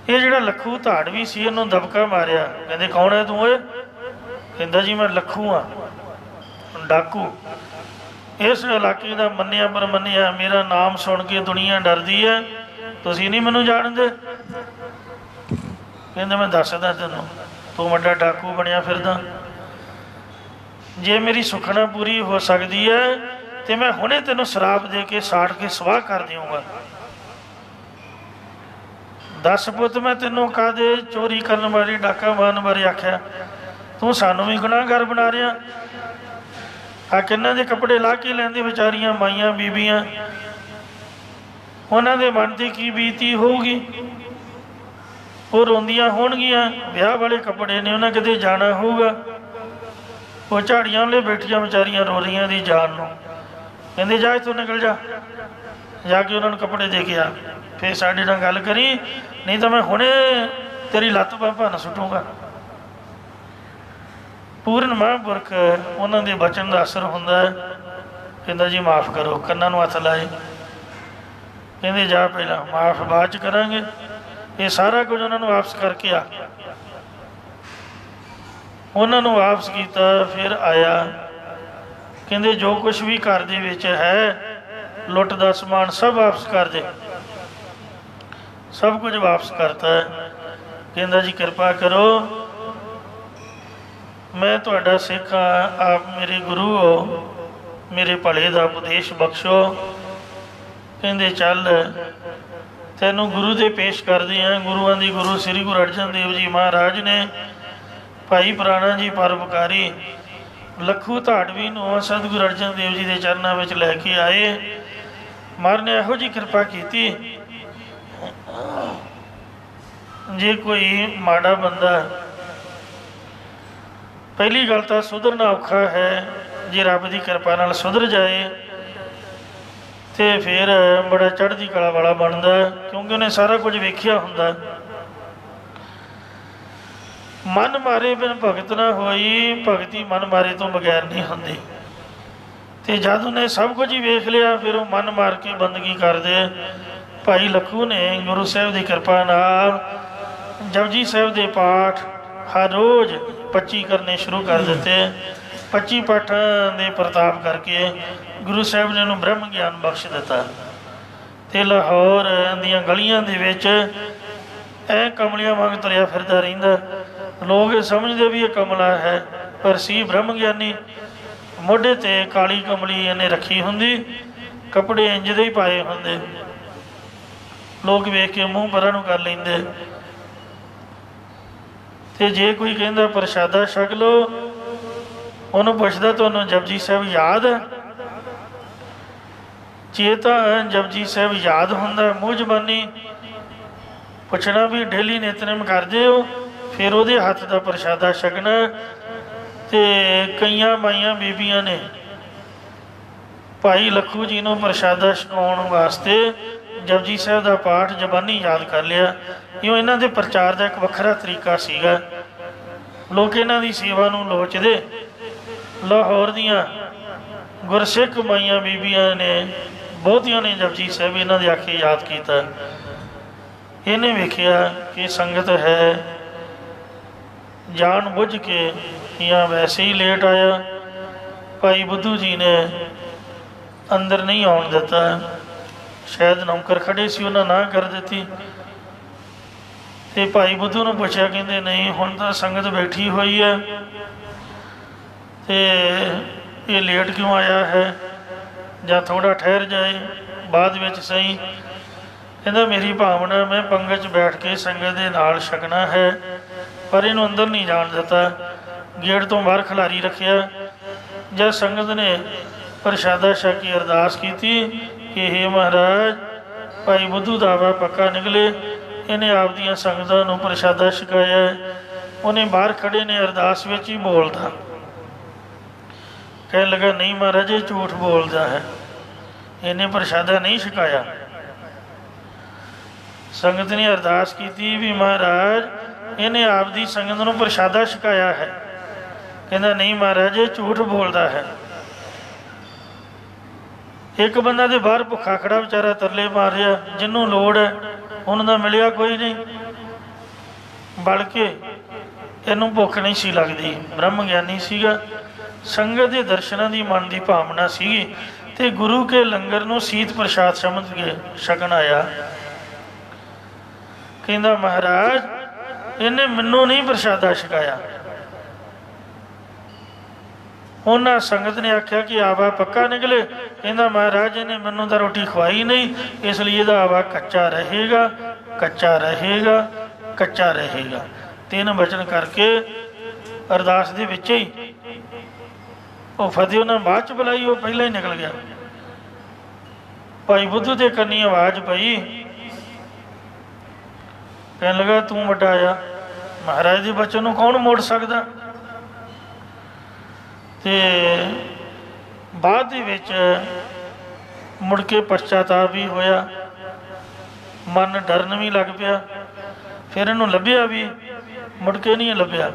ਇਹ ਜਿਹੜਾ ਲੱਖੂ ਧਾੜਵੀ ਸੀ, ਇਹਨੂੰ ਦਬਕਾ ਮਾਰਿਆ। ਕਹਿੰਦੇ ਕੌਣ ਹੈ ਤੂੰ ਓਏ? ਕਹਿੰਦਾ ਜੀ ਮੈਂ ਲੱਖੂ ਹਾਂ, ਡਾਕੂ, ਇਸ ਇਲਾਕੇ ਦਾ ਮੰਨਿਆ ਪਰਮੰਨਿਆ। ਮੇਰਾ ਨਾਮ ਸੁਣ ਕੇ ਦੁਨੀਆ ਡਰਦੀ ਹੈ, ਤੁਸੀਂ ਨਹੀਂ ਮੈਨੂੰ ਜਾਣਦੇ। ਕਹਿੰਦੇ ਮੈਂ ਦੱਸਦਾ ਤੈਨੂੰ, ਤੂੰ ਵੱਡਾ ਡਾਕੂ ਬਣਿਆ ਫਿਰਦਾ। ਜੇ ਮੇਰੀ ਸੁਖਣਾ ਪੂਰੀ ਹੋ ਸਕਦੀ ਹੈ ਤੇ ਮੈਂ ਹੁਣੇ ਤੈਨੂੰ ਸ਼ਰਾਪ ਦੇ ਕੇ ਸਾੜ ਕੇ ਸਵਾਹ ਕਰ ਦਿਆਂਗਾ। 10 ਪੁੱਤ ਮੈਂ ਤੈਨੂੰ ਕਾਹਦੇ ਚੋਰੀ ਕਰਨ ਬਾਰੇ, ਡਾਕਾ ਮਾਰਨ ਬਾਰੇ ਆਖਿਆ, ਤੂੰ ਸਾਨੂੰ ਵੀ ਗੁਨਾਹਗਾਰ ਬਣਾ ਰਿਹਾ। ਆ ਕਿੰਨਾਂ ਦੇ ਕੱਪੜੇ ਲਾਹ ਕੇ ਲੈਂਦੇ ਵਿਚਾਰੀਆਂ ਮਾਈਆਂ ਬੀਬੀਆਂ, ਉਹਨਾਂ ਦੇ ਮਨ 'ਤੇ ਕੀ ਬੀਤੀ ਹੋਊਗੀ? ਉਹ ਰੋਂਦੀਆਂ ਹੋਣਗੀਆਂ, ਵਿਆਹ ਵਾਲੇ ਕੱਪੜੇ ਨੇ, ਉਹਨਾਂ ਕਿਤੇ ਜਾਣਾ ਹੋਊਗਾ। ਉਹ ਝਾੜੀਆਂ ਵਾਲੇ ਬੈਠੀਆਂ ਵਿਚਾਰੀਆਂ ਰੋ ਰਹੀਆਂ ਦੀ ਜਾਨ ਨੂੰ। ਕਹਿੰਦੇ ਜਾ ਇੱਥੋਂ ਨਿਕਲ ਜਾ, ਜਾ ਕੇ ਉਹਨਾਂ ਨੂੰ ਕੱਪੜੇ ਦੇ ਕੇ ਆ, ਫਿਰ ਸਾਡੇ ਨਾਲ ਗੱਲ ਕਰੀ, ਨਹੀਂ ਤਾਂ ਮੈਂ ਹੁਣੇ ਤੇਰੀ ਲੱਤ ਭੰਨ ਸੁੱਟੂਗਾ। ਪੂਰਨ ਮਹਾਂਪੁਰਖ ਉਹਨਾਂ ਦੇ ਬਚਨ ਦਾ ਅਸਰ ਹੁੰਦਾ। ਕਹਿੰਦਾ ਜੀ ਮਾਫ਼ ਕਰੋ, ਕੰਨਾਂ ਨੂੰ ਹੱਥ ਲਾਏ। ਕਹਿੰਦੇ ਜਾ ਪਹਿਲਾਂ, ਮਾਫ਼ ਬਾਅਦ 'ਚ ਕਰਾਂਗੇ। ਇਹ ਸਾਰਾ ਕੁਝ ਉਹਨਾਂ ਨੂੰ ਵਾਪਸ ਕਰਕੇ ਆ। ਉਹਨਾਂ ਨੂੰ ਵਾਪਸ ਕੀਤਾ, ਫਿਰ ਆਇਆ। ਕਹਿੰਦੇ ਜੋ ਕੁਛ ਵੀ ਘਰ ਦੇ ਵਿੱਚ ਹੈ, ਲੁੱਟ ਦਾ ਸਮਾਨ ਸਭ ਵਾਪਸ ਕਰ ਦੇ। ਸਭ ਕੁਝ ਵਾਪਸ ਕਰਤਾ। ਕਹਿੰਦਾ ਜੀ ਕਿਰਪਾ ਕਰੋ, ਮੈਂ ਤੁਹਾਡਾ ਸਿੱਖ ਹਾਂ, ਆਪ ਮੇਰੇ ਗੁਰੂ ਹੋ, ਮੇਰੇ ਭਲੇ ਦਾ ਉਪਦੇਸ਼ ਬਖਸ਼ੋ। ਕਹਿੰਦੇ ਚੱਲ ਤੈਨੂੰ ਗੁਰੂ ਦੇ ਪੇਸ਼ ਕਰਦੇ ਹਾਂ। ਗੁਰੂਆਂ ਦੀ ਗੁਰੂ ਸ੍ਰੀ ਗੁਰੂ ਅਰਜਨ ਦੇਵ ਜੀ ਮਹਾਰਾਜ ਨੇ ਭਾਈ ਪੁਰਾਣਾ ਜੀ ਪਰਉਪਕਾਰੀ ਲੱਖੂ ਧਾੜਵੀ ਨੂੰ ਸਤਿਗੁਰੂ ਅਰਜਨ ਦੇਵ ਜੀ ਦੇ ਚਰਨਾਂ ਵਿੱਚ ਲੈ ਕੇ ਆਏ। ਮਹਾਰਾਜ ਨੇ ਇਹੋ ਜਿਹੀ ਕਿਰਪਾ ਕੀਤੀ, ਜੇ ਕੋਈ ਮਾੜਾ ਬੰਦਾ, ਪਹਿਲੀ ਗੱਲ ਤਾਂ ਸੁਧਰਨਾ ਔਖਾ ਹੈ। ਜੇ ਰੱਬ ਦੀ ਕਿਰਪਾ ਨਾਲ ਸੁਧਰ ਜਾਏ ਤੇ ਫਿਰ ਬੜਾ ਚੜ੍ਹਦੀ ਕਲਾ ਵਾਲਾ ਬਣਦਾ, ਕਿਉਂਕਿ ਉਹਨੇ ਸਾਰਾ ਕੁਝ ਵੇਖਿਆ ਹੁੰਦਾ। ਮਨ ਮਾਰੇ ਬਿਨ ਭਗਤ ਨਾ ਹੋਈ, ਭਗਤੀ ਮਨ ਮਾਰੇ ਤੋਂ ਬਗੈਰ ਨਹੀਂ ਹੁੰਦੀ। ਤੇ ਜਦ ਉਹਨੇ ਸਭ ਕੁਝ ਹੀ ਵੇਖ ਲਿਆ, ਫਿਰ ਉਹ ਮਨ ਮਾਰ ਕੇ ਬੰਦਗੀ ਕਰਦੇ। ਭਾਈ ਲੱਖੂ ਨੇ ਗੁਰੂ ਸਾਹਿਬ ਦੀ ਕਿਰਪਾ ਨਾਲ ਜਪਜੀ ਸਾਹਿਬ ਦੇ ਪਾਠ ਹਰ ਰੋਜ਼ 25 ਕਰਨੇ ਸ਼ੁਰੂ ਕਰ ਦਿੱਤੇ। 25 ਪਾਠਾਂ ਦੇ ਪ੍ਰਤਾਪ ਕਰਕੇ ਗੁਰੂ ਸਾਹਿਬ ਨੇ ਉਹਨੂੰ ਬ੍ਰਹਮ ਗਿਆਨ ਬਖਸ਼ ਦਿੱਤਾ। ਤੇ ਲਾਹੌਰ ਦੀਆਂ ਗਲੀਆਂ ਦੇ ਵਿੱਚ ਐ ਕਮਲੀਆਂ ਵਾਂਗ ਤੁਰਿਆ ਫਿਰਦਾ ਰਹਿੰਦਾ। ਲੋਕ ਸਮਝਦੇ ਵੀ ਇਹ ਕਮਲਾ ਹੈ, ਪਰ ਸੀ ਬ੍ਰਹਮ ਗਿਆਨੀ। ਮੋਢੇ 'ਤੇ ਕਾਲੀ ਕਮਲੀ ਇਹਨੇ ਰੱਖੀ ਹੁੰਦੀ, ਕੱਪੜੇ ਇੰਜ ਦੇ ਹੀ ਪਾਏ ਹੁੰਦੇ। ਲੋਕ ਵੇਖ ਕੇ ਮੂੰਹ ਪਰਾਂ ਨੂੰ ਕਰ ਲੈਂਦੇ। ਤੇ ਜੇ ਕੋਈ ਕਹਿੰਦਾ ਪ੍ਰਸ਼ਾਦਾ ਛਕ ਲਓ, ਉਹਨੂੰ ਪੁੱਛਦਾ ਤੁਹਾਨੂੰ ਜਪਜੀ ਸਾਹਿਬ ਯਾਦ ਹੈ? ਜੇ ਤਾਂ ਜਪਜੀ ਸਾਹਿਬ ਯਾਦ ਹੁੰਦਾ, ਮੂੰਹ ਜ਼ਬਾਨੀ ਪੁੱਛਣਾ ਵੀ ਡੇਲੀ ਨਿਤਨੇਮ ਕਰਦੇ ਹੋ, ਫਿਰ ਉਹਦੇ ਹੱਥ ਦਾ ਪ੍ਰਸ਼ਾਦਾ ਛਕਣਾ। ਤੇ ਕਈਆਂ ਮਾਈਆਂ ਬੀਬੀਆਂ ਨੇ ਭਾਈ ਲੱਖੂ ਜੀ ਨੂੰ ਪ੍ਰਸ਼ਾਦਾ ਛਕਾਉਣ ਵਾਸਤੇ ਜਪਜੀ ਸਾਹਿਬ ਦਾ ਪਾਠ ਜ਼ਬਾਨੀ ਯਾਦ ਕਰ ਲਿਆ। ਇਉਂ ਇਹਨਾਂ ਦੇ ਪ੍ਰਚਾਰ ਦਾ ਇੱਕ ਵੱਖਰਾ ਤਰੀਕਾ ਸੀਗਾ। ਲੋਕ ਇਹਨਾਂ ਦੀ ਸੇਵਾ ਨੂੰ ਲੋਚਦੇ। ਲਾਹੌਰ ਦੀਆਂ ਗੁਰਸਿੱਖ ਮਾਈਆਂ ਬੀਬੀਆਂ ਨੇ ਬਹੁਤੀਆਂ ਨੇ ਜਪਜੀ ਸਾਹਿਬ ਇਹਨਾਂ ਦੇ ਆਖੇ ਯਾਦ ਕੀਤਾ। ਇਹਨੇ ਵੇਖਿਆ ਕਿ ਸੰਗਤ ਹੈ, ਜਾਣ ਬੁੱਝ ਕੇ ਜਾਂ ਵੈਸੇ ਹੀ ਲੇਟ ਆਇਆ। ਭਾਈ ਬੁੱਧੂ ਜੀ ਨੇ ਅੰਦਰ ਨਹੀਂ ਆਉਣ ਦਿੱਤਾ, ਸ਼ਾਇਦ ਨੌਕਰ ਖੜੇ ਸੀ, ਉਹਨਾਂ ਨਾ ਕਰ ਦਿੱਤੀ। ਤੇ ਭਾਈ ਬੁੱਧੂ ਨੂੰ ਪੁੱਛਿਆ, ਕਹਿੰਦੇ ਨਹੀਂ ਹੁਣ ਤਾਂ ਸੰਗਤ ਬੈਠੀ ਹੋਈ ਹੈ ਤੇ ਇਹ ਲੇਟ ਕਿਉਂ ਆਇਆ ਹੈ, ਜਾਂ ਥੋੜ੍ਹਾ ਠਹਿਰ ਜਾਏ ਬਾਅਦ ਵਿੱਚ ਸਹੀ। ਕਹਿੰਦਾ ਮੇਰੀ ਭਾਵਨਾ ਮੈਂ ਪੰਗਤ 'ਚ ਬੈਠ ਕੇ ਸੰਗਤ ਦੇ ਨਾਲ ਛਕਣਾ ਹੈ, ਪਰ ਇਹਨੂੰ ਅੰਦਰ ਨਹੀਂ ਜਾਣ ਦਿੱਤਾ, ਗੇਟ ਤੋਂ ਬਾਹਰ ਖਿਲਾਰੀ ਰੱਖਿਆ। ਜਦ ਸੰਗਤ ਨੇ ਪ੍ਰਸ਼ਾਦਾ ਛਕ ਕੇ ਅਰਦਾਸ ਕੀਤੀ ਕਿ ਹੇ ਮਹਾਰਾਜ ਭਾਈ ਬੁੱਧੂ ਦਾ ਵਾ ਪੱਕਾ ਨਿਕਲੇ, ਇਹਨੇ ਆਪਦੀਆਂ ਸੰਗਤਾਂ ਨੂੰ ਪ੍ਰਸ਼ਾਦਾ ਛਕਾਇਆ। ਉਹਨੇ ਬਾਹਰ ਖੜੇ ਨੇ ਅਰਦਾਸ ਵਿੱਚ ਹੀ ਬੋਲਦਾ, ਕਹਿਣ ਲੱਗਾ ਨਹੀਂ ਮਹਾਰਾਜ ਇਹ ਝੂਠ ਬੋਲਦਾ ਹੈ, ਇਹਨੇ ਪ੍ਰਸ਼ਾਦਾ ਨਹੀਂ ਛਕਾਇਆ। ਸੰਗਤ ਨੇ ਅਰਦਾਸ ਕੀਤੀ ਵੀ ਮਹਾਰਾਜ ਇਹਨੇ ਆਪਦੀ ਸੰਗਤ ਨੂੰ ਪ੍ਰਸ਼ਾਦਾ ਛਕਾਇਆ ਹੈ। ਕਹਿੰਦਾ ਨਹੀਂ ਮਹਾਰਾਜ ਇਹ ਝੂਠ ਬੋਲਦਾ ਹੈ। ਇੱਕ ਬੰਦਾ ਦੇ ਬਾਹਰ ਭੁੱਖਾ ਖੜਾ ਵਿਚਾਰਾ ਤਰਲੇ ਮਾਰ ਰਿਹਾ, ਜਿਹਨੂੰ ਲੋੜ ਹੈ ਉਹਨਾਂ ਦਾ ਮਿਲਿਆ ਕੋਈ ਨਹੀਂ, ਬਲ ਕੇ ਇਹਨੂੰ ਭੁੱਖ ਨਹੀਂ ਸੀ ਲੱਗਦੀ। ਬ੍ਰਹਮ ਗਿਆਨੀ ਸੀਗਾ, ਸੰਗਤ ਦੇ ਦਰਸ਼ਨਾਂ ਦੀ ਮਨ ਦੀ ਭਾਵਨਾ ਸੀਗੀ ਤੇ ਗੁਰੂ ਕੇ ਲੰਗਰ ਨੂੰ ਸੀਤ ਪ੍ਰਸ਼ਾਦ ਸਮਝ ਕੇ ਛਕਣ ਆਇਆ। ਕਹਿੰਦਾ ਮਹਾਰਾਜ ਇਹਨੇ ਮੈਨੂੰ ਨਹੀਂ ਪ੍ਰਸ਼ਾਦਾ ਛਕਾਇਆ। ਉਹਨਾਂ ਸੰਗਤ ਨੇ ਆਖਿਆ ਕਿ ਆਵਾ ਪੱਕਾ ਨਿਕਲੇ। ਕਹਿੰਦਾ ਮਹਾਰਾਜ ਇਹਨੇ ਮੈਨੂੰ ਤਾਂ ਰੋਟੀ ਖਵਾਈ ਨਹੀਂ, ਇਸ ਲਈ ਇਹਦਾ ਆਵਾ ਕੱਚਾ ਰਹੇਗਾ, ਕੱਚਾ ਰਹੇਗਾ, ਕੱਚਾ ਰਹੇਗਾ। ਤਿੰਨ ਬਚਨ ਕਰਕੇ ਅਰਦਾਸ ਦੇ ਵਿੱਚ ਹੀ ਉਹ ਫਤਿਹ ਉਹਨਾਂ ਬਾਅਦ 'ਚ ਬੁਲਾਈ, ਉਹ ਪਹਿਲਾਂ ਹੀ ਨਿਕਲ ਗਿਆ। ਭਾਈ ਬੁੱਧੂ ਦੇ ਕੰਨੀ ਆਵਾਜ਼ ਪਈ, ਕਹਿਣ ਲੱਗਾ ਤੂੰ ਵੱਡਾ ਆ, ਮਹਾਰਾਜ ਦੇ ਬਚਨ ਨੂੰ ਕੌਣ ਮੋੜ ਸਕਦਾ। ਤੇ ਬਾਅਦ ਦੇ ਵਿੱਚ ਮੁੜ ਕੇ ਪਛਤਾਵਾ ਵੀ ਹੋਇਆ, ਮਨ ਡਰਨ ਵੀ ਲੱਗ ਪਿਆ। ਫਿਰ ਇਹਨੂੰ ਲੱਭਿਆ ਵੀ, ਮੁੜ ਕੇ ਨਹੀਂ ਲੱਭਿਆ,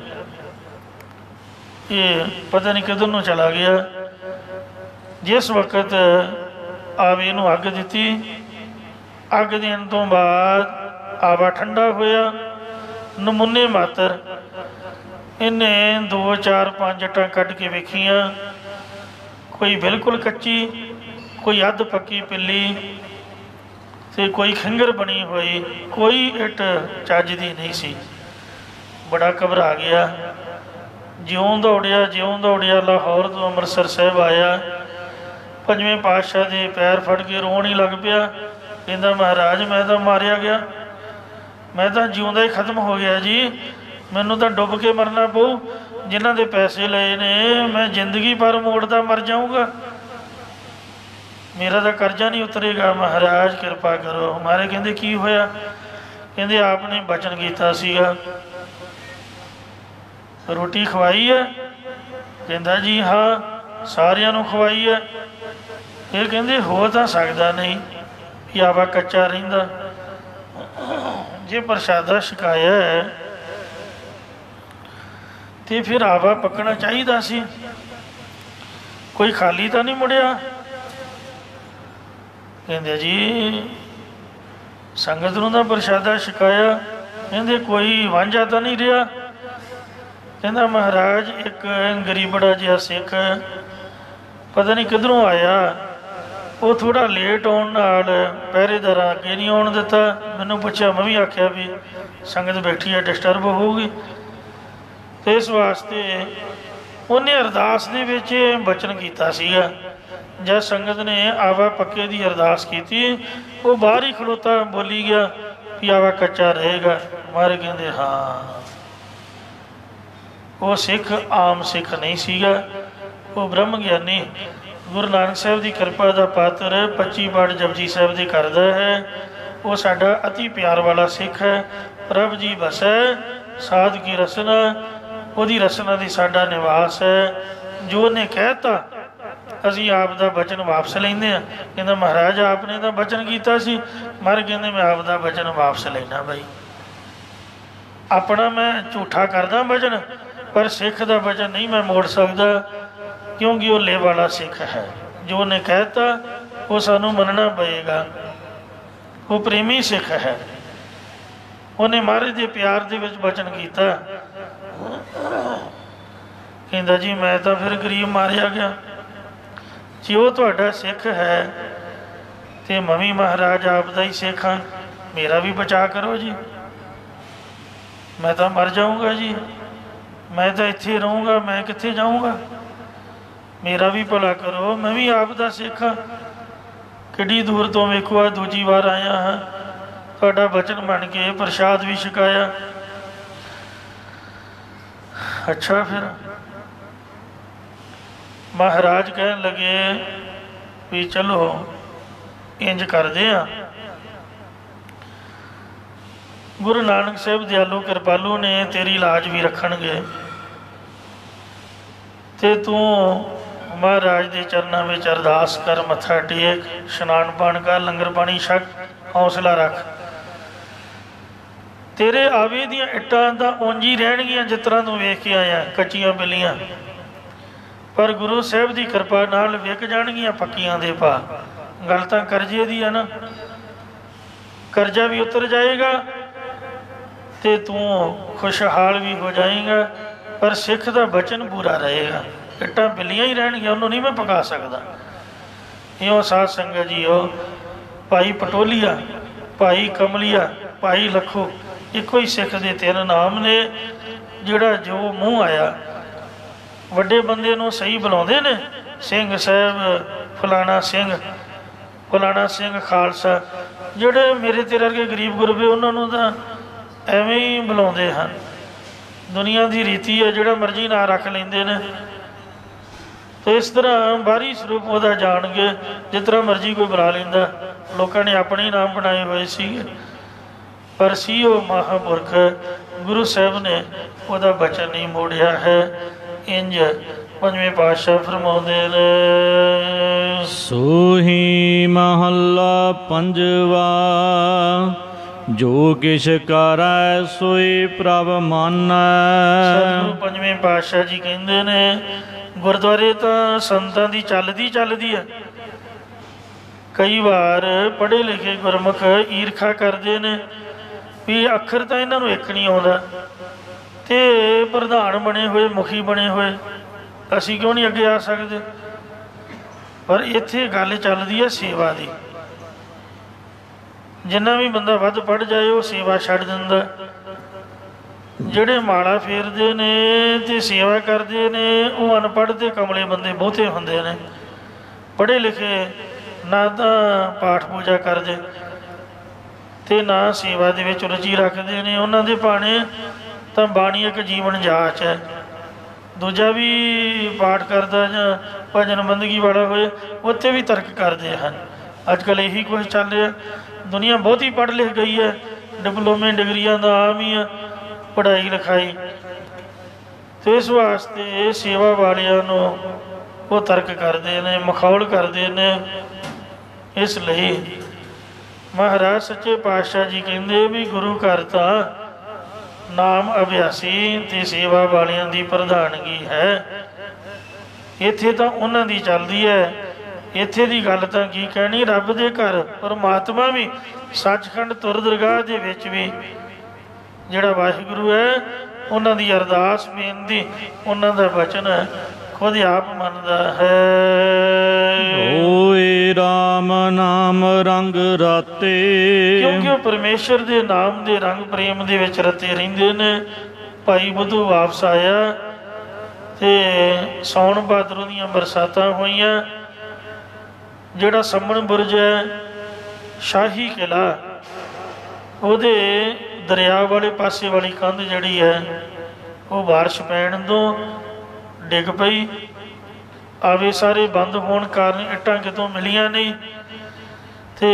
ਇਹ ਪਤਾ ਨਹੀਂ ਕਿੱਧਰ ਨੂੰ ਚਲਾ ਗਿਆ। ਜਿਸ ਵਕਤ ਆਵੇ ਇਹਨੂੰ ਅੱਗ ਦਿੱਤੀ, ਅੱਗ ਦੇਣ ਤੋਂ ਬਾਅਦ ਆਵਾ ਠੰਡਾ ਹੋਇਆ। ਨਮੂਨੇ ਮਾਤਰ ਇਹਨੇ 2 4 5 ਇੱਟਾਂ ਕੱਢ ਕੇ ਵੇਖੀਆਂ, ਕੋਈ ਬਿਲਕੁਲ ਕੱਚੀ, ਕੋਈ ਅੱਧ ਪੱਕੀ ਪਿੱਲੀ ਤੇ ਕੋਈ ਖੰਗਰ ਬਣੀ ਹੋਈ, ਕੋਈ ਇੱਟ ਚੱਜ ਦੀ ਨਹੀਂ ਸੀ। ਬੜਾ ਘਬਰਾ ਗਿਆ, ਜਿਉਂ ਦੌੜਿਆ ਲਾਹੌਰ ਤੋਂ ਅੰਮ੍ਰਿਤਸਰ ਸਾਹਿਬ ਆਇਆ। ਪੰਜਵੇਂ ਪਾਤਸ਼ਾਹ ਦੇ ਪੈਰ ਫੜ ਕੇ ਰੋਣ ਹੀ ਲੱਗ ਪਿਆ। ਕਹਿੰਦਾ ਮਹਾਰਾਜ ਮੈਂ ਤਾਂ ਮਾਰਿਆ ਗਿਆ, ਮੈਂ ਤਾਂ ਜਿਉਂਦਾ ਹੀ ਖਤਮ ਹੋ ਗਿਆ ਜੀ, ਮੈਨੂੰ ਤਾਂ ਡੁੱਬ ਕੇ ਮਰਨਾ ਪਊ। ਜਿਨ੍ਹਾਂ ਦੇ ਪੈਸੇ ਲਏ ਨੇ ਮੈਂ ਜ਼ਿੰਦਗੀ ਭਰ ਮੋੜਦਾ ਮਰ ਜਾਊਂਗਾ, ਮੇਰਾ ਤਾਂ ਕਰਜ਼ਾ ਨਹੀਂ ਉਤਰੇਗਾ, ਮਹਾਰਾਜ ਕਿਰਪਾ ਕਰੋ। ਹਮਾਰੇ ਕਹਿੰਦੇ ਕੀ ਹੋਇਆ? ਕਹਿੰਦੇ ਆਪ ਨੇ ਬਚਨ ਕੀਤਾ ਸੀਗਾ, ਰੋਟੀ ਖਵਾਈ ਹੈ? ਕਹਿੰਦਾ ਜੀ ਹਾਂ ਸਾਰਿਆਂ ਨੂੰ ਖਵਾਈ ਹੈ। ਇਹ ਕਹਿੰਦੇ ਹੋ ਤਾਂ ਸਕਦਾ ਨਹੀਂ ਕਿ ਆਵਾ ਕੱਚਾ ਰਹਿੰਦਾ, ਜੇ ਪ੍ਰਸ਼ਾਦਾ ਛਕਾਇਆ ਹੈ ਤੇ ਫਿਰ ਆਵਾ ਪੱਕਣਾ ਚਾਹੀਦਾ ਸੀ, ਕੋਈ ਖਾਲੀ ਤਾਂ ਨਹੀਂ ਮੁੜਿਆ। ਕਹਿੰਦੇ ਜੀ ਸੰਗਤ ਨੂੰ ਤਾਂ ਪ੍ਰਸ਼ਾਦਾ ਛਕਾਇਆ, ਕਹਿੰਦੇ ਕੋਈ ਵਾਂਝਾ ਤਾਂ ਨਹੀਂ ਰਿਹਾ। ਕਹਿੰਦਾ ਮਹਾਰਾਜ ਇੱਕ ਗਰੀਬੜਾ ਜਿਹਾ ਸਿੱਖ ਪਤਾ ਨਹੀਂ ਕਿੱਧਰੋਂ ਆਇਆ, ਉਹ ਥੋੜ੍ਹਾ ਲੇਟ ਆਉਣ ਨਾਲ ਪਹਿਰੇਦਾਰਾਂ ਅੱਗੇ ਨਹੀਂ ਆਉਣ ਦਿੱਤਾ। ਮੈਨੂੰ ਪੁੱਛਿਆ, ਮੈਂ ਵੀ ਆਖਿਆ ਵੀ ਸੰਗਤ ਬੈਠੀ ਹੈ ਡਿਸਟਰਬ ਹੋਊਗੀ, ਅਤੇ ਇਸ ਵਾਸਤੇ ਉਹਨੇ ਅਰਦਾਸ ਦੇ ਵਿੱਚ ਬਚਨ ਕੀਤਾ ਸੀਗਾ। ਜਦ ਸੰਗਤ ਨੇ ਆਵਾ ਪੱਕੇ ਦੀ ਅਰਦਾਸ ਕੀਤੀ, ਉਹ ਬਾਹਰ ਹੀ ਖਲੋਤਾ ਬੋਲੀ ਗਿਆ ਵੀ ਆਵਾ ਕੱਚਾ ਰਹੇਗਾ। ਮਾਰੇ ਕਹਿੰਦੇ ਹਾਂ, ਉਹ ਸਿੱਖ ਆਮ ਸਿੱਖ ਨਹੀਂ ਸੀਗਾ, ਉਹ ਬ੍ਰਹਮ ਗਿਆਨੀ ਗੁਰੂ ਨਾਨਕ ਸਾਹਿਬ ਦੀ ਕਿਰਪਾ ਦਾ ਪਾਤਰ 25 ਪਾਠ ਜਪਜੀ ਸਾਹਿਬ ਦੇ ਕਰਦਾ ਹੈ। ਉਹ ਸਾਡਾ ਅਤੀ ਪਿਆਰ ਵਾਲਾ ਸਿੱਖ ਹੈ। ਪ੍ਰਭ ਜੀ ਬਸੈ ਸਾਧ ਕੀ ਰਸਨਾ, ਉਹਦੀ ਰਸਨਾ ਦੀ ਸਾਡਾ ਨਿਵਾਸ ਹੈ। ਜੋ ਉਹਨੇ ਕਹਿਤਾ ਅਸੀਂ ਆਪ ਦਾ ਬਚਨ ਵਾਪਸ ਲੈਂਦੇ ਹਾਂ। ਕਹਿੰਦਾ ਮਹਾਰਾਜ ਆਪ ਨੇ ਤਾਂ ਬਚਨ ਕੀਤਾ ਸੀ, ਮਰ ਕਹਿੰਦੇ ਮੈਂ ਆਪ ਦਾ ਬਚਨ ਵਾਪਸ ਲੈਣਾ। ਬਾਈ ਆਪਣਾ ਮੈਂ ਝੂਠਾ ਕਰਦਾ ਬਚਨ, पर सिख का वचन नहीं मैं मोड़ सकता, क्योंकि वो ले वाला सिख है। जो उन्हें कहता वो सानू मनना पएगा। वो प्रेमी सिख है। उन्हें महाराज के प्यार के वचन किया, कहता जी मैं तो फिर गरीब मारिया गया, जे वो तुहाडा सिख है तो मैं भी महाराज आप दा ही सिख हाँ, मेरा भी बचा करो जी, मैं तो मर जाऊँगा जी, मैं तो इत्थे रहूँगा, मैं कित्थे जाऊँगा, मेरा भी भला करो, मैं भी आप दा सिख हाँ। किड्डी दूर तो वेखो आ दूजी बार आया हाँ, तुहाडा वचन बन के प्रसाद भी छकाया। अच्छा फिर महाराज कहन लगे भी चलो इंज करते हैं, गुरु नानक साहब दयालु कृपालू ने तेरी लाज भी रखणगे, ते तू महाराज के चरणों में अरदास कर, मत्था टेक, स्नान पान कर, लंगर पानी छक, हौसला रख। तेरे आवे दियां इट्टां तां उंज ही रहणगियां जिस तरह तू वेख के आया, कच्चियां बिल्लियां, पर गुरु साहब की कृपा नाल विक जाणगियां पक्कियां दे पा। गल तां करजे दी है ना, करजा भी उतर जाएगा ते तू खुशहाल भी हो जाएगा, पर सिख का वचन पूरा रहेगा। इट्टां बिल्लियां ही रहणगियां, उन्होंने नहीं मैं पका सकदा। इं साध संगत जी हो भाई पटोलिया, भाई कमलिया, भाई लखो, एको ही सिख के 3 नाम ने। जिहड़ा जो मूँह आया वड्डे बंदे नूं सही बुलाउंदे ने, सिंह साहब, फलाना सिंह खालसा। जिहड़े मेरे तेरे वर्गे गरीब गुरबे उन्होंने तो एवें ही बुलाउंदे हन। दुनिया की रीति है, जिहड़ा मर्जी ना रख लेंदे ने। तो इस तरह बाहरी स्वरूप वह जान के जिस तरह मर्जी कोई बुला लेंदा। लोगों ने अपने नाम बनाए हुए सी, पर सी वो महापुरख गुरु साहब ने वह वचन नहीं मोड़िया है। इंज पंजवें पातशाह फरमाउंदे ने, सोही महला पंजवा, जो किश करै सोई प्रभ मानै। सतगुरु पंजवें पातशाह जी कहते ने, गुरुद्वारे तो संतां दी चलदी है। कई बार पढ़े लिखे गुरमुख ईरखा करते हैं भी अखर तो इन्हों एक नहीं आता, तो प्रधान बने हुए, मुखी बने हुए, असी क्यों नहीं अगे आ सकते। पर इत्थे गल चलती है सेवा की। जिन्ना भी बंदा वध पढ़ जाए वो सेवा छड्ड दिंदा। जिहड़े माड़ा फेरदे ने ते सेवा करते ने वो अनपढ़ ते कमले बंदे बहुते हुंदे ने। पढ़े लिखे ना तो पाठ पूजा करते ते ना सेवा दे विच रुचि रखते ने। उन्हां दे भाणे तो बाणी एक जीवन जाच है। दूजा भी पाठ करता जां भजन बंदगी वाला होए उत्थे भी तर्क करते हैं। अजकल यही कुछ चल रहा। दुनिया बहुत ही पढ़ लिख गई है, डिप्लोमे डिग्रियां का आम ही है पढ़ाई लिखाई। तो इस वास्ते सेवा वालियां नूं वो तर्क करते हैं, मखौल करते हैं। इसलिए महाराज सच्चे पातशाह जी कहते भी गुरु घर तो नाम अभ्यासी ते सेवा वालियां दी प्रधानगी है। इत्थे तो उन्हां दी चलदी है। इत्थे दी गल तां की कहनी, रब दे घर परमात्मा भी सचखंड तुर दरगाह दे विच भी जिहड़ा वाहिगुरू है उन्हां दी अरदास बेनती उन्हां दा वचन खुद आप मनदा है। होए राम नाम रंग राते, क्योंकि वो परमेश्वर दे नाम दे रंग प्रेम दे विच रते रहिंदे ने। भाई बुद्धू वापस आया ते सौण भादरों दीयां बरसातां होईयां। जिहड़ा समण बुरज है शाही किला ਉਹਦੇ दरिया वाले पासे वाली कंध जिहड़ी है वो बारिश पैण तो डिग पई। आवे सारे बंद होने कारण इट्टां कितों मिलियां नहीं ते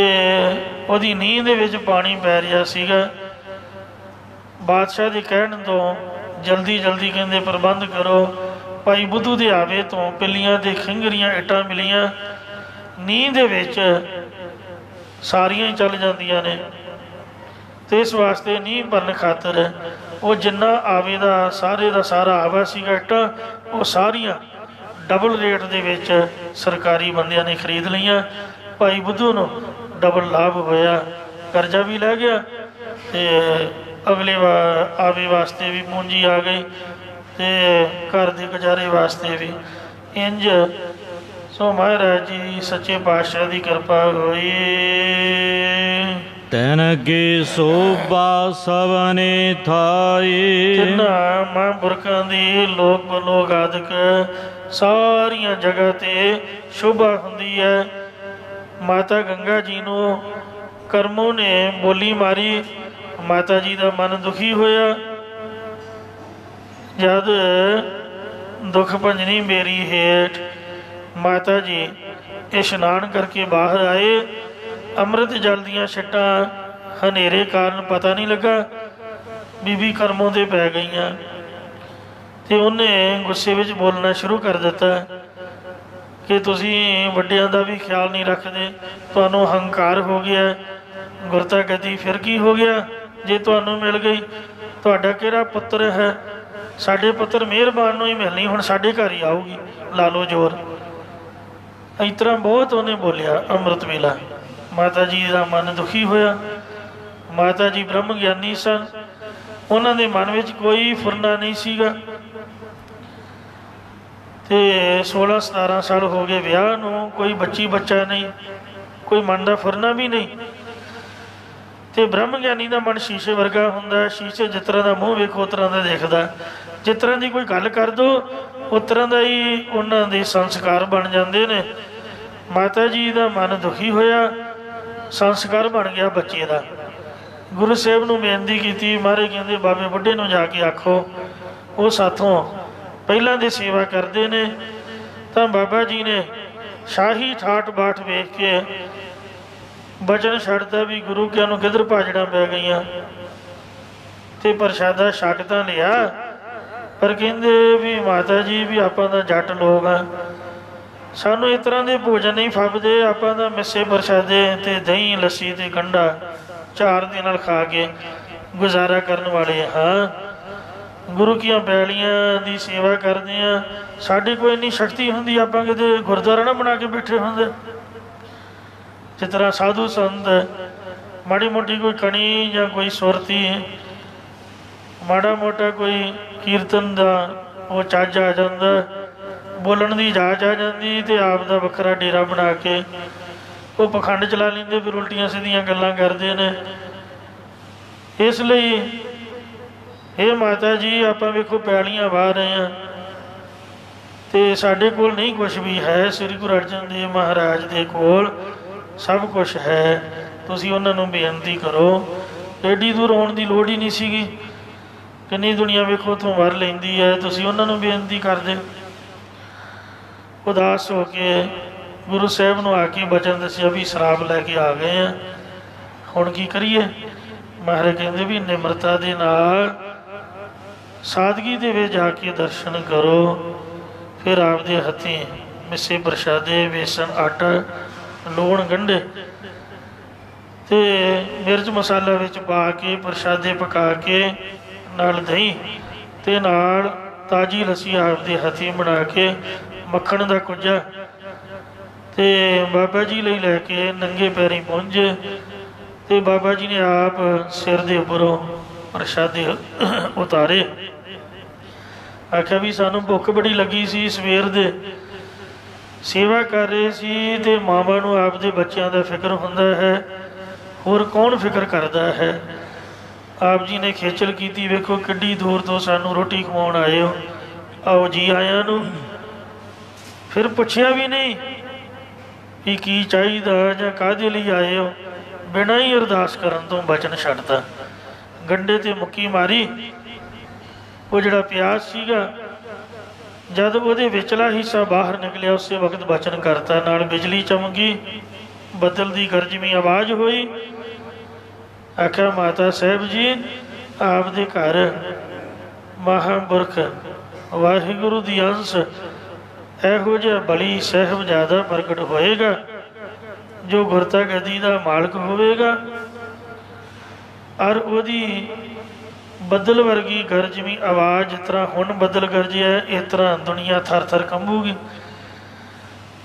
ਉਹਦੀ नींह दे विच पानी पै रिहा सीगा। बादशाह दे कहण तो जल्दी जल्दी कहंदे प्रबंध करो। भाई बुद्धू दे आवे तो पिल्लियां ते खिंगरियां इट्टां मिलियां। नींह दे विच सारियां ही चल जांदियां ने। ਤੇ ਇਸ ਵਾਸਤੇ ਨੀਂਹ ਭਰਨ ਖਾਤਰ ਉਹ ਜਿੰਨਾ ਆਵੇ ਦਾ ਸਾਰੇ ਦਾ ਸਾਰਾ ਆਵਾ ਸੀਗਾ ਇੱਟਾਂ, ਉਹ ਸਾਰੀਆਂ ਡਬਲ ਰੇਟ ਦੇ ਵਿੱਚ ਸਰਕਾਰੀ ਬੰਦਿਆਂ ਨੇ ਖਰੀਦ ਲਈਆਂ। ਭਾਈ ਬੁੱਧੂ ਨੂੰ ਡਬਲ ਲਾਭ ਹੋਇਆ, ਕਰਜ਼ਾ ਵੀ ਲੈ ਗਿਆ ਤੇ ਅਗਲੇ ਆਵੇ ਵਾਸਤੇ ਵੀ ਪੂੰਜੀ ਆ ਗਈ ਤੇ ਘਰ ਦੇ ਗੁਜ਼ਾਰੇ ਵਾਸਤੇ ਵੀ। ਇੰਝ ਸੋ ਮਹਾਰਾਜ ਜੀ ਸੱਚੇ ਪਾਤਸ਼ਾਹ ਦੀ ਕਿਰਪਾ ਹੋਈ। ਤੈਨ ਕੀ ਸੋਭਾ ਸਭਨੇ ਥਾਈ। ਤਿੰਨਾਂ ਮਹਾਂਪੁਰਖਾਂ ਦੀ ਲੋਕ ਬਲੋਕ ਆਦਿਕ ਸਾਰੀਆਂ ਜਗ੍ਹਾ 'ਤੇ ਸ਼ੋਭਾ ਹੁੰਦੀ ਹੈ। ਮਾਤਾ ਗੰਗਾ ਜੀ ਨੂੰ ਕਰਮੋਂ ਨੇ ਬੋਲੀ ਮਾਰੀ, ਮਾਤਾ ਜੀ ਦਾ ਮਨ ਦੁਖੀ ਹੋਇਆ। ਜਦ ਦੁੱਖ ਭੰਜਨੀ ਮੇਰੀ ਹੇਠ ਮਾਤਾ ਜੀ ਇਸ਼ਨਾਨ ਕਰਕੇ ਬਾਹਰ ਆਏ, ਅੰਮ੍ਰਿਤ ਜਲ ਦੀਆਂ ਛਿੱਟਾਂ ਹਨੇਰੇ ਕਾਰਨ ਪਤਾ ਨਹੀਂ ਲੱਗਾ ਬੀਬੀ ਕਰਮੋਂ 'ਤੇ ਪੈ ਗਈਆਂ ਤੇ ਉਹਨੇ ਗੁੱਸੇ ਵਿੱਚ ਬੋਲਣਾ ਸ਼ੁਰੂ ਕਰ ਦਿੱਤਾ ਕਿ ਤੁਸੀਂ ਵੱਡਿਆਂ ਦਾ ਵੀ ਖਿਆਲ ਨਹੀਂ ਰੱਖਦੇ, ਤੁਹਾਨੂੰ ਹੰਕਾਰ ਹੋ ਗਿਆ, ਗੁਰਤਾ ਗਤੀ ਫਿਰ ਕੀ ਹੋ ਗਿਆ ਜੇ ਤੁਹਾਨੂੰ ਮਿਲ ਗਈ, ਤੁਹਾਡਾ ਕਿਹੜਾ ਪੁੱਤਰ ਹੈ, ਸਾਡੇ ਪੁੱਤਰ ਮਿਹਰਬਾਨ ਨੂੰ ਹੀ ਮਿਲਣੀ, ਹੁਣ ਸਾਡੇ ਘਰ ਹੀ ਆਊਗੀ, ਲਾ ਲਓ ਜ਼ੋਰ। ਇਸ ਤਰ੍ਹਾਂ ਬਹੁਤ ਉਹਨੇ ਬੋਲਿਆ ਅੰਮ੍ਰਿਤ ਵੇਲਾ। ਮਾਤਾ ਜੀ ਦਾ ਮਨ ਦੁਖੀ ਹੋਇਆ। ਮਾਤਾ ਜੀ ਬ੍ਰਹਮ ਗਿਆਨੀ ਸਨ, ਉਹਨਾਂ ਦੇ ਮਨ ਵਿੱਚ ਕੋਈ ਫੁਰਨਾ ਨਹੀਂ ਸੀਗਾ ਤੇ 16-17 ਸਾਲ ਹੋ ਗਏ ਵਿਆਹ ਨੂੰ, ਕੋਈ ਬੱਚੀ ਬੱਚਾ ਨਹੀਂ, ਕੋਈ ਮਨ ਦਾ ਫੁਰਨਾ ਵੀ ਨਹੀਂ। ਤੇ ਬ੍ਰਹਮ ਗਿਆਨੀ ਦਾ ਮਨ ਸ਼ੀਸ਼ੇ ਵਰਗਾ ਹੁੰਦਾ, ਸ਼ੀਸ਼ੇ ਜਿਸ ਤਰ੍ਹਾਂ ਦਾ ਮੂੰਹ ਵੇਖੋ ਉਸ ਤਰ੍ਹਾਂ ਦਾ ਦਿਖਦਾ, ਜਿਸ ਤਰ੍ਹਾਂ ਦੀ ਕੋਈ ਗੱਲ ਕਰ ਦੋ ਉਸ ਤਰ੍ਹਾਂ ਦਾ ਹੀ ਉਹਨਾਂ ਦੇ ਸੰਸਕਾਰ ਬਣ ਜਾਂਦੇ ਨੇ। ਮਾਤਾ ਜੀ ਦਾ ਮਨ ਦੁਖੀ ਹੋਇਆ, ਸੰਸਕਾਰ ਬਣ ਗਿਆ ਬੱਚੇ ਦਾ। ਗੁਰੂ ਸਾਹਿਬ ਨੂੰ ਬੇਨਤੀ ਕੀਤੀ, ਮਹਾਰਾਜ ਕਹਿੰਦੇ ਬਾਬੇ ਬੁੱਢੇ ਨੂੰ ਜਾ ਕੇ ਆਖੋ ਉਹ ਸਾਥੋਂ ਪਹਿਲਾਂ ਦੇ ਸੇਵਾ ਕਰਦੇ ਨੇ। ਤਾਂ ਬਾਬਾ ਜੀ ਨੇ ਸ਼ਾਹੀ ਠਾਠ ਬਾਠ ਵੇਖ ਕੇ ਬਚਨ ਛੱਡਦਾ ਵੀ ਗੁਰੂ ਕਿਆਂ ਨੂੰ ਕਿੱਧਰ ਭਾਜੜਾਂ ਪੈ ਗਈਆਂ। ਤੇ ਪ੍ਰਸ਼ਾਦਾ ਛਕ ਤਾਂ ਲਿਆ, ਪਰ ਕਹਿੰਦੇ ਵੀ ਮਾਤਾ ਜੀ ਵੀ ਆਪਾਂ ਤਾਂ ਜੱਟ ਲੋਕ ਆ, ਸਾਨੂੰ ਇਸ ਤਰ੍ਹਾਂ ਦੇ ਭੋਜਨ ਨਹੀਂ ਫੱਬਦੇ, ਆਪਾਂ ਤਾਂ ਮਿੱਸੇ ਪ੍ਰਸ਼ਾਦੇ ਤੇ ਦਹੀਂ ਲੱਸੀ ਤੇ ਕੰਡਾ 4 ਦਿਨ ਨਾਲ ਖਾ ਕੇ ਗੁਜ਼ਾਰਾ ਕਰਨ ਵਾਲੇ ਹਾਂ। ਗੁਰੂ ਕੀਆਂ ਪੈਲੀਆਂ ਦੀ ਸੇਵਾ ਕਰਦੇ ਹਾਂ, ਸਾਡੀ ਕੋਈ ਇੰਨੀ ਸ਼ਕਤੀ ਹੁੰਦੀ ਆਪਾਂ ਕਿਤੇ ਗੁਰਦੁਆਰਾ ਨਾ ਬਣਾ ਕੇ ਬੈਠੇ ਹੁੰਦੇ। ਜਿਸ ਤਰ੍ਹਾਂ ਸਾਧੂ ਸੰਤ ਮਾੜੀ ਮੋਟੀ ਕੋਈ ਕਣੀ ਜਾਂ ਕੋਈ ਸੁਰਤੀ, ਮਾੜਾ ਮੋਟਾ ਕੋਈ ਕੀਰਤਨ ਦਾ ਉਹ ਚੱਜ ਆ ਜਾਂਦਾ, ਬੋਲਣ ਦੀ ਜਾਚ ਆ ਜਾਂਦੀ, ਤੇ ਆਪ ਦਾ ਵੱਖਰਾ ਡੇਰਾ ਬਣਾ ਕੇ ਉਹ ਪਖੰਡ ਚਲਾ ਲੈਂਦੇ, ਫਿਰ ਉਲਟੀਆਂ ਸਿੱਧੀਆਂ ਗੱਲਾਂ ਕਰਦੇ ਨੇ। ਇਸ ਲਈ ਇਹ ਮਾਤਾ ਜੀ ਆਪਾਂ ਵੇਖੋ ਪੈਲੀਆਂ ਵਾਹ ਰਹੇ ਹਾਂ ਤੇ ਸਾਡੇ ਕੋਲ ਨਹੀਂ ਕੁਛ ਵੀ ਹੈ, ਸ੍ਰੀ ਗੁਰੂ ਅਰਜਨ ਦੇਵ ਮਹਾਰਾਜ ਦੇ ਕੋਲ ਸਭ ਕੁਛ ਹੈ। ਤੁਸੀਂ ਉਹਨਾਂ ਨੂੰ ਬੇਨਤੀ ਕਰੋ। ਐਡੀ ਦੂਰ ਆਉਣ ਦੀ ਲੋੜ ਹੀ ਨਹੀਂ ਸੀਗੀ, ਕਿੰਨੀ ਦੁਨੀਆ ਵੇਖੋ ਉੱਥੋਂ ਵਰ ਲੈਂਦੀ ਹੈ, ਤੁਸੀਂ ਉਹਨਾਂ ਨੂੰ ਬੇਨਤੀ ਕਰਦੇ। ਉਦਾਸ ਹੋ ਕੇ ਗੁਰੂ ਸਾਹਿਬ ਨੂੰ ਆ ਕੇ ਬਚਨ ਦੱਸਿਆ ਵੀ ਸ਼ਰਾਬ ਲੈ ਕੇ ਆ ਗਏ ਆ, ਹੁਣ ਕੀ ਕਰੀਏ। ਮਹਾਰਾਜ ਕਹਿੰਦੇ ਵੀ ਨਿਮਰਤਾ ਦੇ ਨਾਲ ਸਾਦਗੀ ਦੇ ਵਿੱਚ ਜਾ ਕੇ ਦਰਸ਼ਨ ਕਰੋ। ਫਿਰ ਆਪਦੇ ਹੱਥੀਂ ਮਿੱਸੇ ਪ੍ਰਸ਼ਾਦੇ, ਵੇਸਣ ਆਟਾ, ਲੂਣ ਗੰਢੇ ਤੇ ਮਿਰਚ ਮਸਾਲਾ ਵਿੱਚ ਪਾ ਕੇ ਪ੍ਰਸ਼ਾਦੇ ਪਕਾ ਕੇ ਨਾਲ ਦਹੀਂ ਤੇ ਨਾਲ ਤਾਜ਼ੀ ਲੱਸੀ ਆਪਦੇ ਹੱਥੀਂ ਬਣਾ ਕੇ, ਮੱਖਣ ਦਾ ਕੁੱਜਾ ਤੇ ਬਾਬਾ ਜੀ ਲਈ ਲੈ ਕੇ ਨੰਗੇ ਪੈਰੀਂ ਪਹੁੰਚੇ। ਤੇ ਬਾਬਾ ਜੀ ਨੇ ਆਪ ਸਿਰ ਦੇ ਉੱਪਰੋਂ ਪ੍ਰਸ਼ਾਦੇ ਉਤਾਰੇ। ਆਖਿਆ ਵੀ ਸਾਨੂੰ ਭੁੱਖ ਬੜੀ ਲੱਗੀ ਸੀ, ਸਵੇਰ ਦੇ ਸੇਵਾ ਕਰ ਰਹੇ ਸੀ ਤੇ ਮਾਵਾਂ ਨੂੰ ਆਪਦੇ ਬੱਚਿਆਂ ਦਾ ਫਿਕਰ ਹੁੰਦਾ ਹੈ, ਹੋਰ ਕੌਣ ਫਿਕਰ ਕਰਦਾ ਹੈ। ਆਪ ਜੀ ਨੇ ਖੇਚਲ ਕੀਤੀ, ਵੇਖੋ ਕਿੱਡੀ ਦੂਰ ਤੋਂ ਸਾਨੂੰ ਰੋਟੀ ਖਵਾਉਣ ਆਏ ਹੋ, ਆਓ ਜੀ ਆਇਆਂ ਨੂੰ। ਫਿਰ ਪੁੱਛਿਆ ਵੀ ਨਹੀਂ ਵੀ ਕੀ ਚਾਹੀਦਾ ਜਾਂ ਕਾਹਦੇ ਲਈ ਆਏ ਹੋ, ਬਿਨਾਂ ਹੀ ਅਰਦਾਸ ਕਰਨ ਤੋਂ ਬਚਨ ਛੱਡਤਾ। ਗੰਢੇ ਤੇ ਮੁੱਕੀ ਮਾਰੀ, ਉਹ ਜਿਹੜਾ ਪਿਆਸ ਸੀਗਾ ਜਦ ਉਹਦੇ ਵਿਚਲਾ ਹਿੱਸਾ ਬਾਹਰ ਨਿਕਲਿਆ ਉਸੇ ਵਕਤ ਬਚਨ ਕਰਤਾ, ਨਾਲ ਬਿਜਲੀ ਚਮਕੀ, ਬੱਦਲ ਦੀ ਗਰਜਵੀਂ ਆਵਾਜ਼ ਹੋਈ। ਆਖਿਆ ਮਾਤਾ ਸਾਹਿਬ ਜੀ ਆਪਦੇ ਘਰ ਮਹਾਂਪੁਰਖ ਵਾਹਿਗੁਰੂ ਦੀ ਅੰਸ਼ ਇਹੋ ਜਿਹਾ ਬਲੀ ਸਾਹਿਬਜ਼ਾਦਾ ਪ੍ਰਗਟ ਹੋਏਗਾ ਜੋ ਗੁਰਤਾ ਗਦੀ ਦਾ ਮਾਲਕ ਹੋਵੇਗਾ। ਔਰ ਉਹਦੀ ਬੱਦਲ ਵਰਗੀ ਗਰਜਵੀਂ ਆਵਾਜ਼, ਜਿਸ ਤਰ੍ਹਾਂ ਹੁਣ ਬੱਦਲ ਗਰਜਿਆ ਇਸ ਤਰ੍ਹਾਂ ਦੁਨੀਆ ਥਰ ਥਰ ਕੰਬੂਗੀ।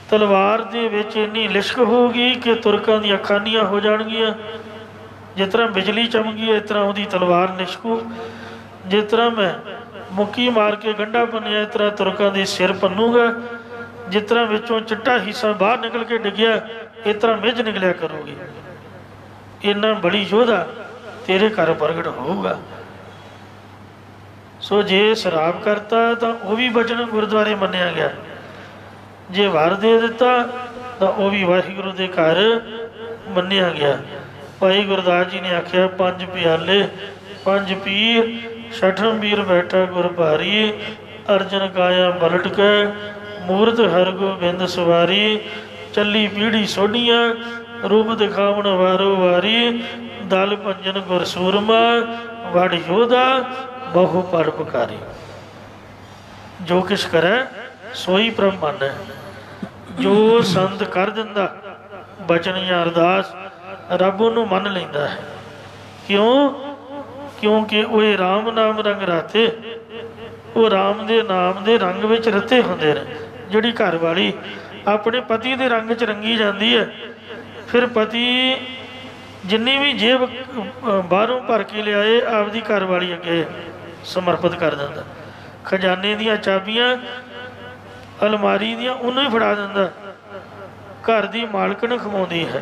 ਤਲਵਾਰ ਦੇ ਵਿੱਚ ਇੰਨੀ ਲਿਸ਼ਕ ਹੋਊਗੀ ਕਿ ਤੁਰਕਾਂ ਦੀਆਂ ਅੱਖਾਂ ਨੀਆਂ ਹੋ ਜਾਣਗੀਆਂ। ਜਿਸ ਤਰ੍ਹਾਂ ਬਿਜਲੀ ਚਮਕੀ ਇਸ ਤਰ੍ਹਾਂ ਉਹਦੀ ਤਲਵਾਰ ਲਿਸ਼ਕੂ। ਜਿਸ ਤਰ੍ਹਾਂ ਮੈਂ ਮੁੱਕੀ ਮਾਰ ਕੇ ਗੰਢਾ ਭੰਨਿਆ ਇਸ ਤਰ੍ਹਾਂ ਤੁਰਕਾਂ ਦੇ ਸਿਰ ਭੰਨੂਗਾ। ਜਿਸ ਤਰ੍ਹਾਂ ਵਿੱਚੋਂ ਚਿੱਟਾ ਹਿੱਸਾ ਬਾਹਰ ਨਿਕਲ ਕੇ ਡਿੱਗਿਆ ਇਸ ਤਰ੍ਹਾਂ ਮਿੱਝ ਨਿਕਲਿਆ ਕਰੂਗੀ। ਇੰਨਾ ਬੜੀ ਯੋਧਾ ਤੇਰੇ ਘਰ ਪ੍ਰਗਟ ਹੋਊਗਾ। ਸੋ ਜੇ ਸ਼ਰਾਬ ਕਰਤਾ ਤਾਂ ਉਹ ਵੀ ਬਚਨ ਗੁਰਦੁਆਰੇ ਮੰਨਿਆ ਗਿਆ। ਜੇ ਵਰ ਦੇ ਦਿੱਤਾ ਤਾਂ ਉਹ ਵੀ ਵਾਹਿਗੁਰੂ ਦੇ ਘਰ ਮੰਨਿਆ ਗਿਆ। ਭਾਈ ਗੁਰਦਾਸ ਜੀ ਨੇ ਆਖਿਆ, 5 ਪਿਆਲੇ 5 ਪੀਰ, 6ਠ ਵੀਰ ਬੈਠਾ ਗੁਰ ਭਾਰੀ, ਅਰਜਨ ਕਾਇਆ ਬਲਟ ਕੇ ਮੂਰਤ ਹਰ ਗੋਬਿੰਦ ਸਵਾਰੀ, ਚੱਲੀ ਪੀੜੀ ਸੋਢੀਆਂ ਰੂਪ ਦਿਖਾਵਣ ਵਾਰੋ ਵਾਰੀ, ਦਲ ਭੰਜਨ ਗੁਰ ਸੂਰਮਾ ਵੜ ਯੋਧਾ ਬਹੁ ਪਰਉਪਕਾਰੀ। ਜੋ ਕਿਛ ਕਰੈ ਸੋਈ ਪ੍ਰਭ ਮਾਨੈ। ਜੋ ਸੰਤ ਕਰ ਦਿੰਦਾ ਬਚਨ ਜਾਂ ਅਰਦਾਸ, ਰੱਬ ਉਹਨੂੰ ਮੰਨ ਲੈਂਦਾ ਹੈ। ਕਿਉਂ? ਕਿਉਂਕਿ ਉਹ ਰਾਮ ਨਾਮ ਰੰਗ ਰਾਤੇ, ਉਹ ਰਾਮ ਦੇ ਨਾਮ ਦੇ ਰੰਗ ਵਿੱਚ ਰਤੇ ਹੁੰਦੇ ਨੇ। ਜਿਹੜੀ ਘਰ ਵਾਲੀ ਆਪਣੇ ਪਤੀ ਦੇ ਰੰਗ 'ਚ ਰੰਗੀ ਜਾਂਦੀ ਹੈ, ਫਿਰ ਪਤੀ ਜਿੰਨੀ ਵੀ ਜੇਬ ਬਾਹਰੋਂ ਭਰ ਕੇ ਲਿਆਏ ਆਪਦੀ ਘਰ ਵਾਲੀ ਅੱਗੇ ਸਮਰਪਿਤ ਕਰ ਦਿੰਦਾ। ਖਜ਼ਾਨੇ ਦੀਆਂ ਚਾਬੀਆਂ ਅਲਮਾਰੀ ਦੀਆਂ ਉਹਨੂੰ ਹੀ ਫੜਾ ਦਿੰਦਾ। ਘਰ ਦੀ ਮਾਲਕਣ ਖਵਾਉਂਦੀ ਹੈ।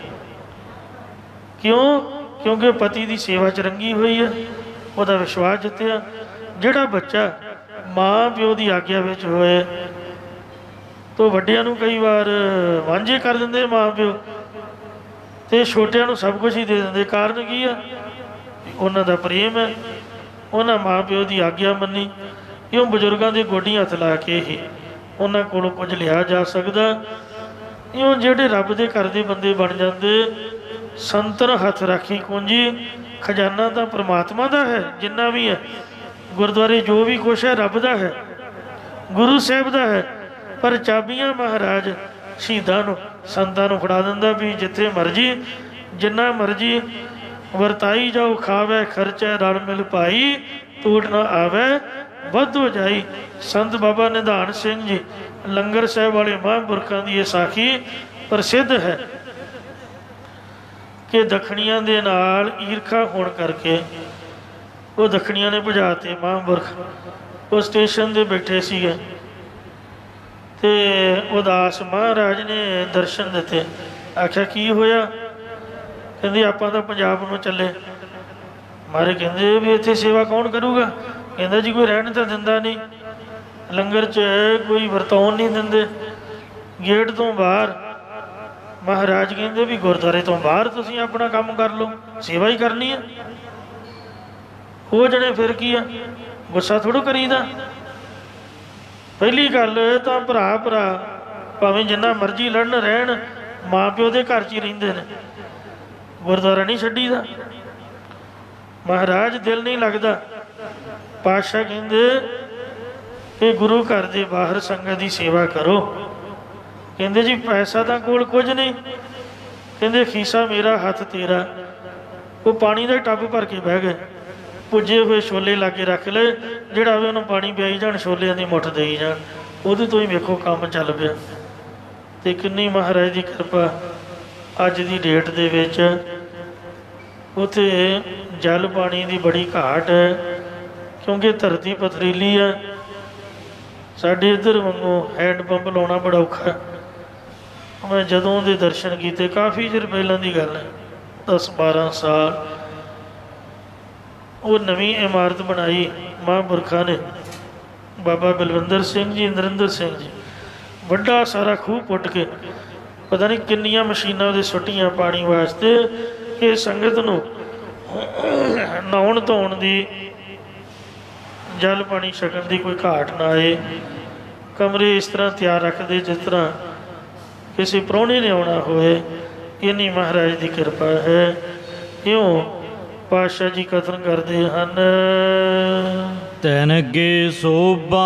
ਕਿਉਂ? ਕਿਉਂਕਿ ਪਤੀ ਦੀ ਸੇਵਾ 'ਚ ਰੰਗੀ ਹੋਈ ਹੈ, ਉਹਦਾ ਵਿਸ਼ਵਾਸ ਜਿੱਤਿਆ। ਜਿਹੜਾ ਬੱਚਾ ਮਾਂ ਪਿਓ ਦੀ ਆਗਿਆ ਵਿੱਚ ਹੋਏ ਤਾਂ ਵੱਡਿਆਂ ਨੂੰ ਕਈ ਵਾਰ ਵਾਂਝੇ ਕਰ ਦਿੰਦੇ ਮਾਂ ਪਿਓ, ਅਤੇ ਛੋਟਿਆਂ ਨੂੰ ਸਭ ਕੁਝ ਹੀ ਦੇ ਦਿੰਦੇ। ਕਾਰਨ ਕੀ ਆ? ਉਹਨਾਂ ਦਾ ਪ੍ਰੇਮ ਹੈ, ਉਹਨਾਂ ਮਾਂ ਪਿਓ ਦੀ ਆਗਿਆ ਮੰਨੀ। ਇਉਂ ਬਜ਼ੁਰਗਾਂ ਦੇ ਗੋਡੀਆਂ ਹੱਥ ਲਾ ਕੇ ਹੀ ਉਹਨਾਂ ਕੋਲੋਂ ਕੁਝ ਲਿਆ ਜਾ ਸਕਦਾ। ਇਉਂ ਜਿਹੜੇ ਰੱਬ ਦੇ ਘਰ ਦੇ ਬੰਦੇ ਬਣ ਜਾਂਦੇ, ਸੰਤਨ ਹੱਥ ਰਾਖੀ ਕੁੰਜੀ। ਖਜ਼ਾਨਾ ਤਾਂ ਪਰਮਾਤਮਾ ਦਾ ਹੈ, ਜਿੰਨਾ ਵੀ ਹੈ ਗੁਰਦੁਆਰੇ ਜੋ ਵੀ ਕੁਛ ਹੈ ਰੱਬ ਦਾ ਹੈ, ਗੁਰੂ ਸਾਹਿਬ ਦਾ ਹੈ। ਪਰ ਚਾਬੀਆਂ ਮਹਾਰਾਜ ਸ਼ਹੀਦਾਂ ਨੂੰ ਸੰਤਾਂ ਨੂੰ ਫੜਾ ਦਿੰਦਾ ਵੀ ਜਿੱਥੇ ਮਰਜ਼ੀ ਜਿੰਨਾ ਮਰਜ਼ੀ ਵਰਤਾਈ ਜਾਓ, ਖਾਵੇ ਖਰਚੈ ਰਲ ਮਿਲ ਭਾਈ, ਟੂਟ ਨਾ ਆਵੇ ਵੱਧ ਹੋ ਜਾਈ। ਸੰਤ ਬਾਬਾ ਨਿਧਾਨ ਸਿੰਘ ਜੀ ਲੰਗਰ ਸਾਹਿਬ ਵਾਲੇ ਮਹਾਂਪੁਰਖਾਂ ਦੀ ਇਹ ਸਾਖੀ ਪ੍ਰਸਿੱਧ ਹੈ ਕਿ ਦੱਖਣੀਆਂ ਦੇ ਨਾਲ ਈਰਖਾ ਹੋਣ ਕਰਕੇ ਉਹ ਦੱਖਣੀਆਂ ਨੇ ਭਜਾਤੇ ਮਹਾਂਪੁਰਖ। ਉਹ ਸਟੇਸ਼ਨ 'ਤੇ ਬੈਠੇ ਸੀਗੇ ਅਤੇ ਉਦਾਸ ਮਹਾਰਾਜ ਨੇ ਦਰਸ਼ਨ ਦਿੱਤੇ। ਆਖਿਆ ਕੀ ਹੋਇਆ? ਕਹਿੰਦੇ ਆਪਾਂ ਤਾਂ ਪੰਜਾਬ ਨੂੰ ਚੱਲੇ। ਮਾਰੇ ਕਹਿੰਦੇ ਵੀ ਇੱਥੇ ਸੇਵਾ ਕੌਣ ਕਰੂਗਾ? ਕਹਿੰਦਾ ਜੀ ਕੋਈ ਰਹਿਣ ਤਾਂ ਦਿੰਦਾ ਨਹੀਂ, ਲੰਗਰ 'ਚ ਕੋਈ ਵਰਤਾਉਣ ਨਹੀਂ ਦਿੰਦੇ, ਗੇਟ ਤੋਂ ਬਾਹਰ। ਮਹਾਰਾਜ ਕਹਿੰਦੇ ਵੀ ਗੁਰਦੁਆਰੇ ਤੋਂ ਬਾਹਰ ਤੁਸੀਂ ਆਪਣਾ ਕੰਮ ਕਰ ਲਓ, ਸੇਵਾ ਹੀ ਕਰਨੀ ਹੈ। ਉਹ ਜਣੇ ਫਿਰ ਕੀ ਆ, ਗੁੱਸਾ ਥੋੜ੍ਹਾ ਕਰੀਦਾ। ਪਹਿਲੀ ਗੱਲ ਤਾਂ ਭਰਾ ਭਰਾ ਭਾਵੇਂ ਜਿੰਨਾ ਮਰਜ਼ੀ ਲੜਨ ਰਹਿਣ, ਮਾਂ ਪਿਓ ਦੇ ਘਰ 'ਚ ਹੀ ਰਹਿੰਦੇ ਨੇ, ਗੁਰਦੁਆਰਾ ਨਹੀਂ ਛੱਡੀਦਾ। ਮਹਾਰਾਜ ਦਿਲ ਨਹੀਂ ਲੱਗਦਾ। ਪਾਤਸ਼ਾਹ ਕਹਿੰਦੇ ਕਿ ਗੁਰੂ ਘਰ ਦੇ ਬਾਹਰ ਸੰਗਤ ਦੀ ਸੇਵਾ ਕਰੋ। ਕਹਿੰਦੇ ਜੀ ਪੈਸਾ ਤਾਂ ਕੋਲ ਕੁਝ ਨਹੀਂ। ਕਹਿੰਦੇ ਖੀਸਾ ਮੇਰਾ ਹੱਥ ਤੇਰਾ। ਉਹ ਪਾਣੀ ਦਾ ਟੱਬ ਭਰ ਕੇ ਬਹਿ ਗਏ। ਪੁੱਜੇ ਹੋਏ ਛੋਲੇ ਲਾ ਕੇ ਰੱਖ ਲਏ, ਜਿਹੜਾ ਵੀ ਉਹਨੂੰ ਪਾਣੀ ਪਿਆਈ ਜਾਣ, ਛੋਲਿਆਂ ਦੀ ਮੁੱਠ ਦੇਈ ਜਾਣ। ਉਹਦੇ ਤੋਂ ਹੀ ਵੇਖੋ ਕੰਮ ਚੱਲ ਪਿਆ। ਅਤੇ ਕਿੰਨੀ ਮਹਾਰਾਜ ਦੀ ਕਿਰਪਾ ਅੱਜ ਦੀ ਡੇਟ ਦੇ ਵਿੱਚ ਉੱਥੇ ਜਲ ਪਾਣੀ ਦੀ ਬੜੀ ਘਾਟ ਹੈ, ਕਿਉਂਕਿ ਧਰਤੀ ਪਥਰੀਲੀ ਹੈ। ਸਾਡੇ ਇੱਧਰ ਵਾਂਗੂ ਹੈਂਡ ਪੰਪ ਲਾਉਣਾ ਬੜਾ ਔਖਾ। ਮੈਂ ਜਦੋਂ ਦੇ ਦਰਸ਼ਨ ਕੀਤੇ, ਕਾਫੀ ਚਿਰ ਪਹਿਲਾਂ ਦੀ ਗੱਲ ਹੈ, 10-12 ਸਾਲ। ਉਹ ਨਵੀਂ ਇਮਾਰਤ ਬਣਾਈ ਮਹਾਂਪੁਰਖਾਂ ਨੇ, ਬਾਬਾ ਬਲਵਿੰਦਰ ਸਿੰਘ ਜੀ, ਨਰਿੰਦਰ ਸਿੰਘ ਜੀ। ਵੱਡਾ ਸਾਰਾ ਖੂਹ ਪੁੱਟ ਕੇ ਪਤਾ ਨਹੀਂ ਕਿੰਨੀਆਂ ਮਸ਼ੀਨਾਂ ਉਹਦੇ ਸੁੱਟੀਆਂ ਪਾਣੀ ਵਾਸਤੇ ਕਿ ਸੰਗਤ ਨੂੰ ਨਹਾਉਣ ਧੋਣ ਦੀ, ਜਲ ਪਾਣੀ ਛਕਣ ਦੀ ਕੋਈ ਘਾਟ ਨਾ ਆਏ। ਕਮਰੇ ਇਸ ਤਰ੍ਹਾਂ ਤਿਆਰ ਰੱਖਦੇ ਜਿਸ ਤਰ੍ਹਾਂ ਕਿਸੇ ਪ੍ਰਾਹੁਣੇ ਨੇ ਆਉਣਾ ਹੋਏ। ਇੰਨੀ ਮਹਾਰਾਜ ਦੀ ਕਿਰਪਾ ਹੈ। ਇਉਂ ਪਾਤਸ਼ਾਹ ਜੀ ਕਥਨ ਕਰਦੇ ਹਨ, ਤੈਨ ਅੱਗੇ ਸੋਭਾ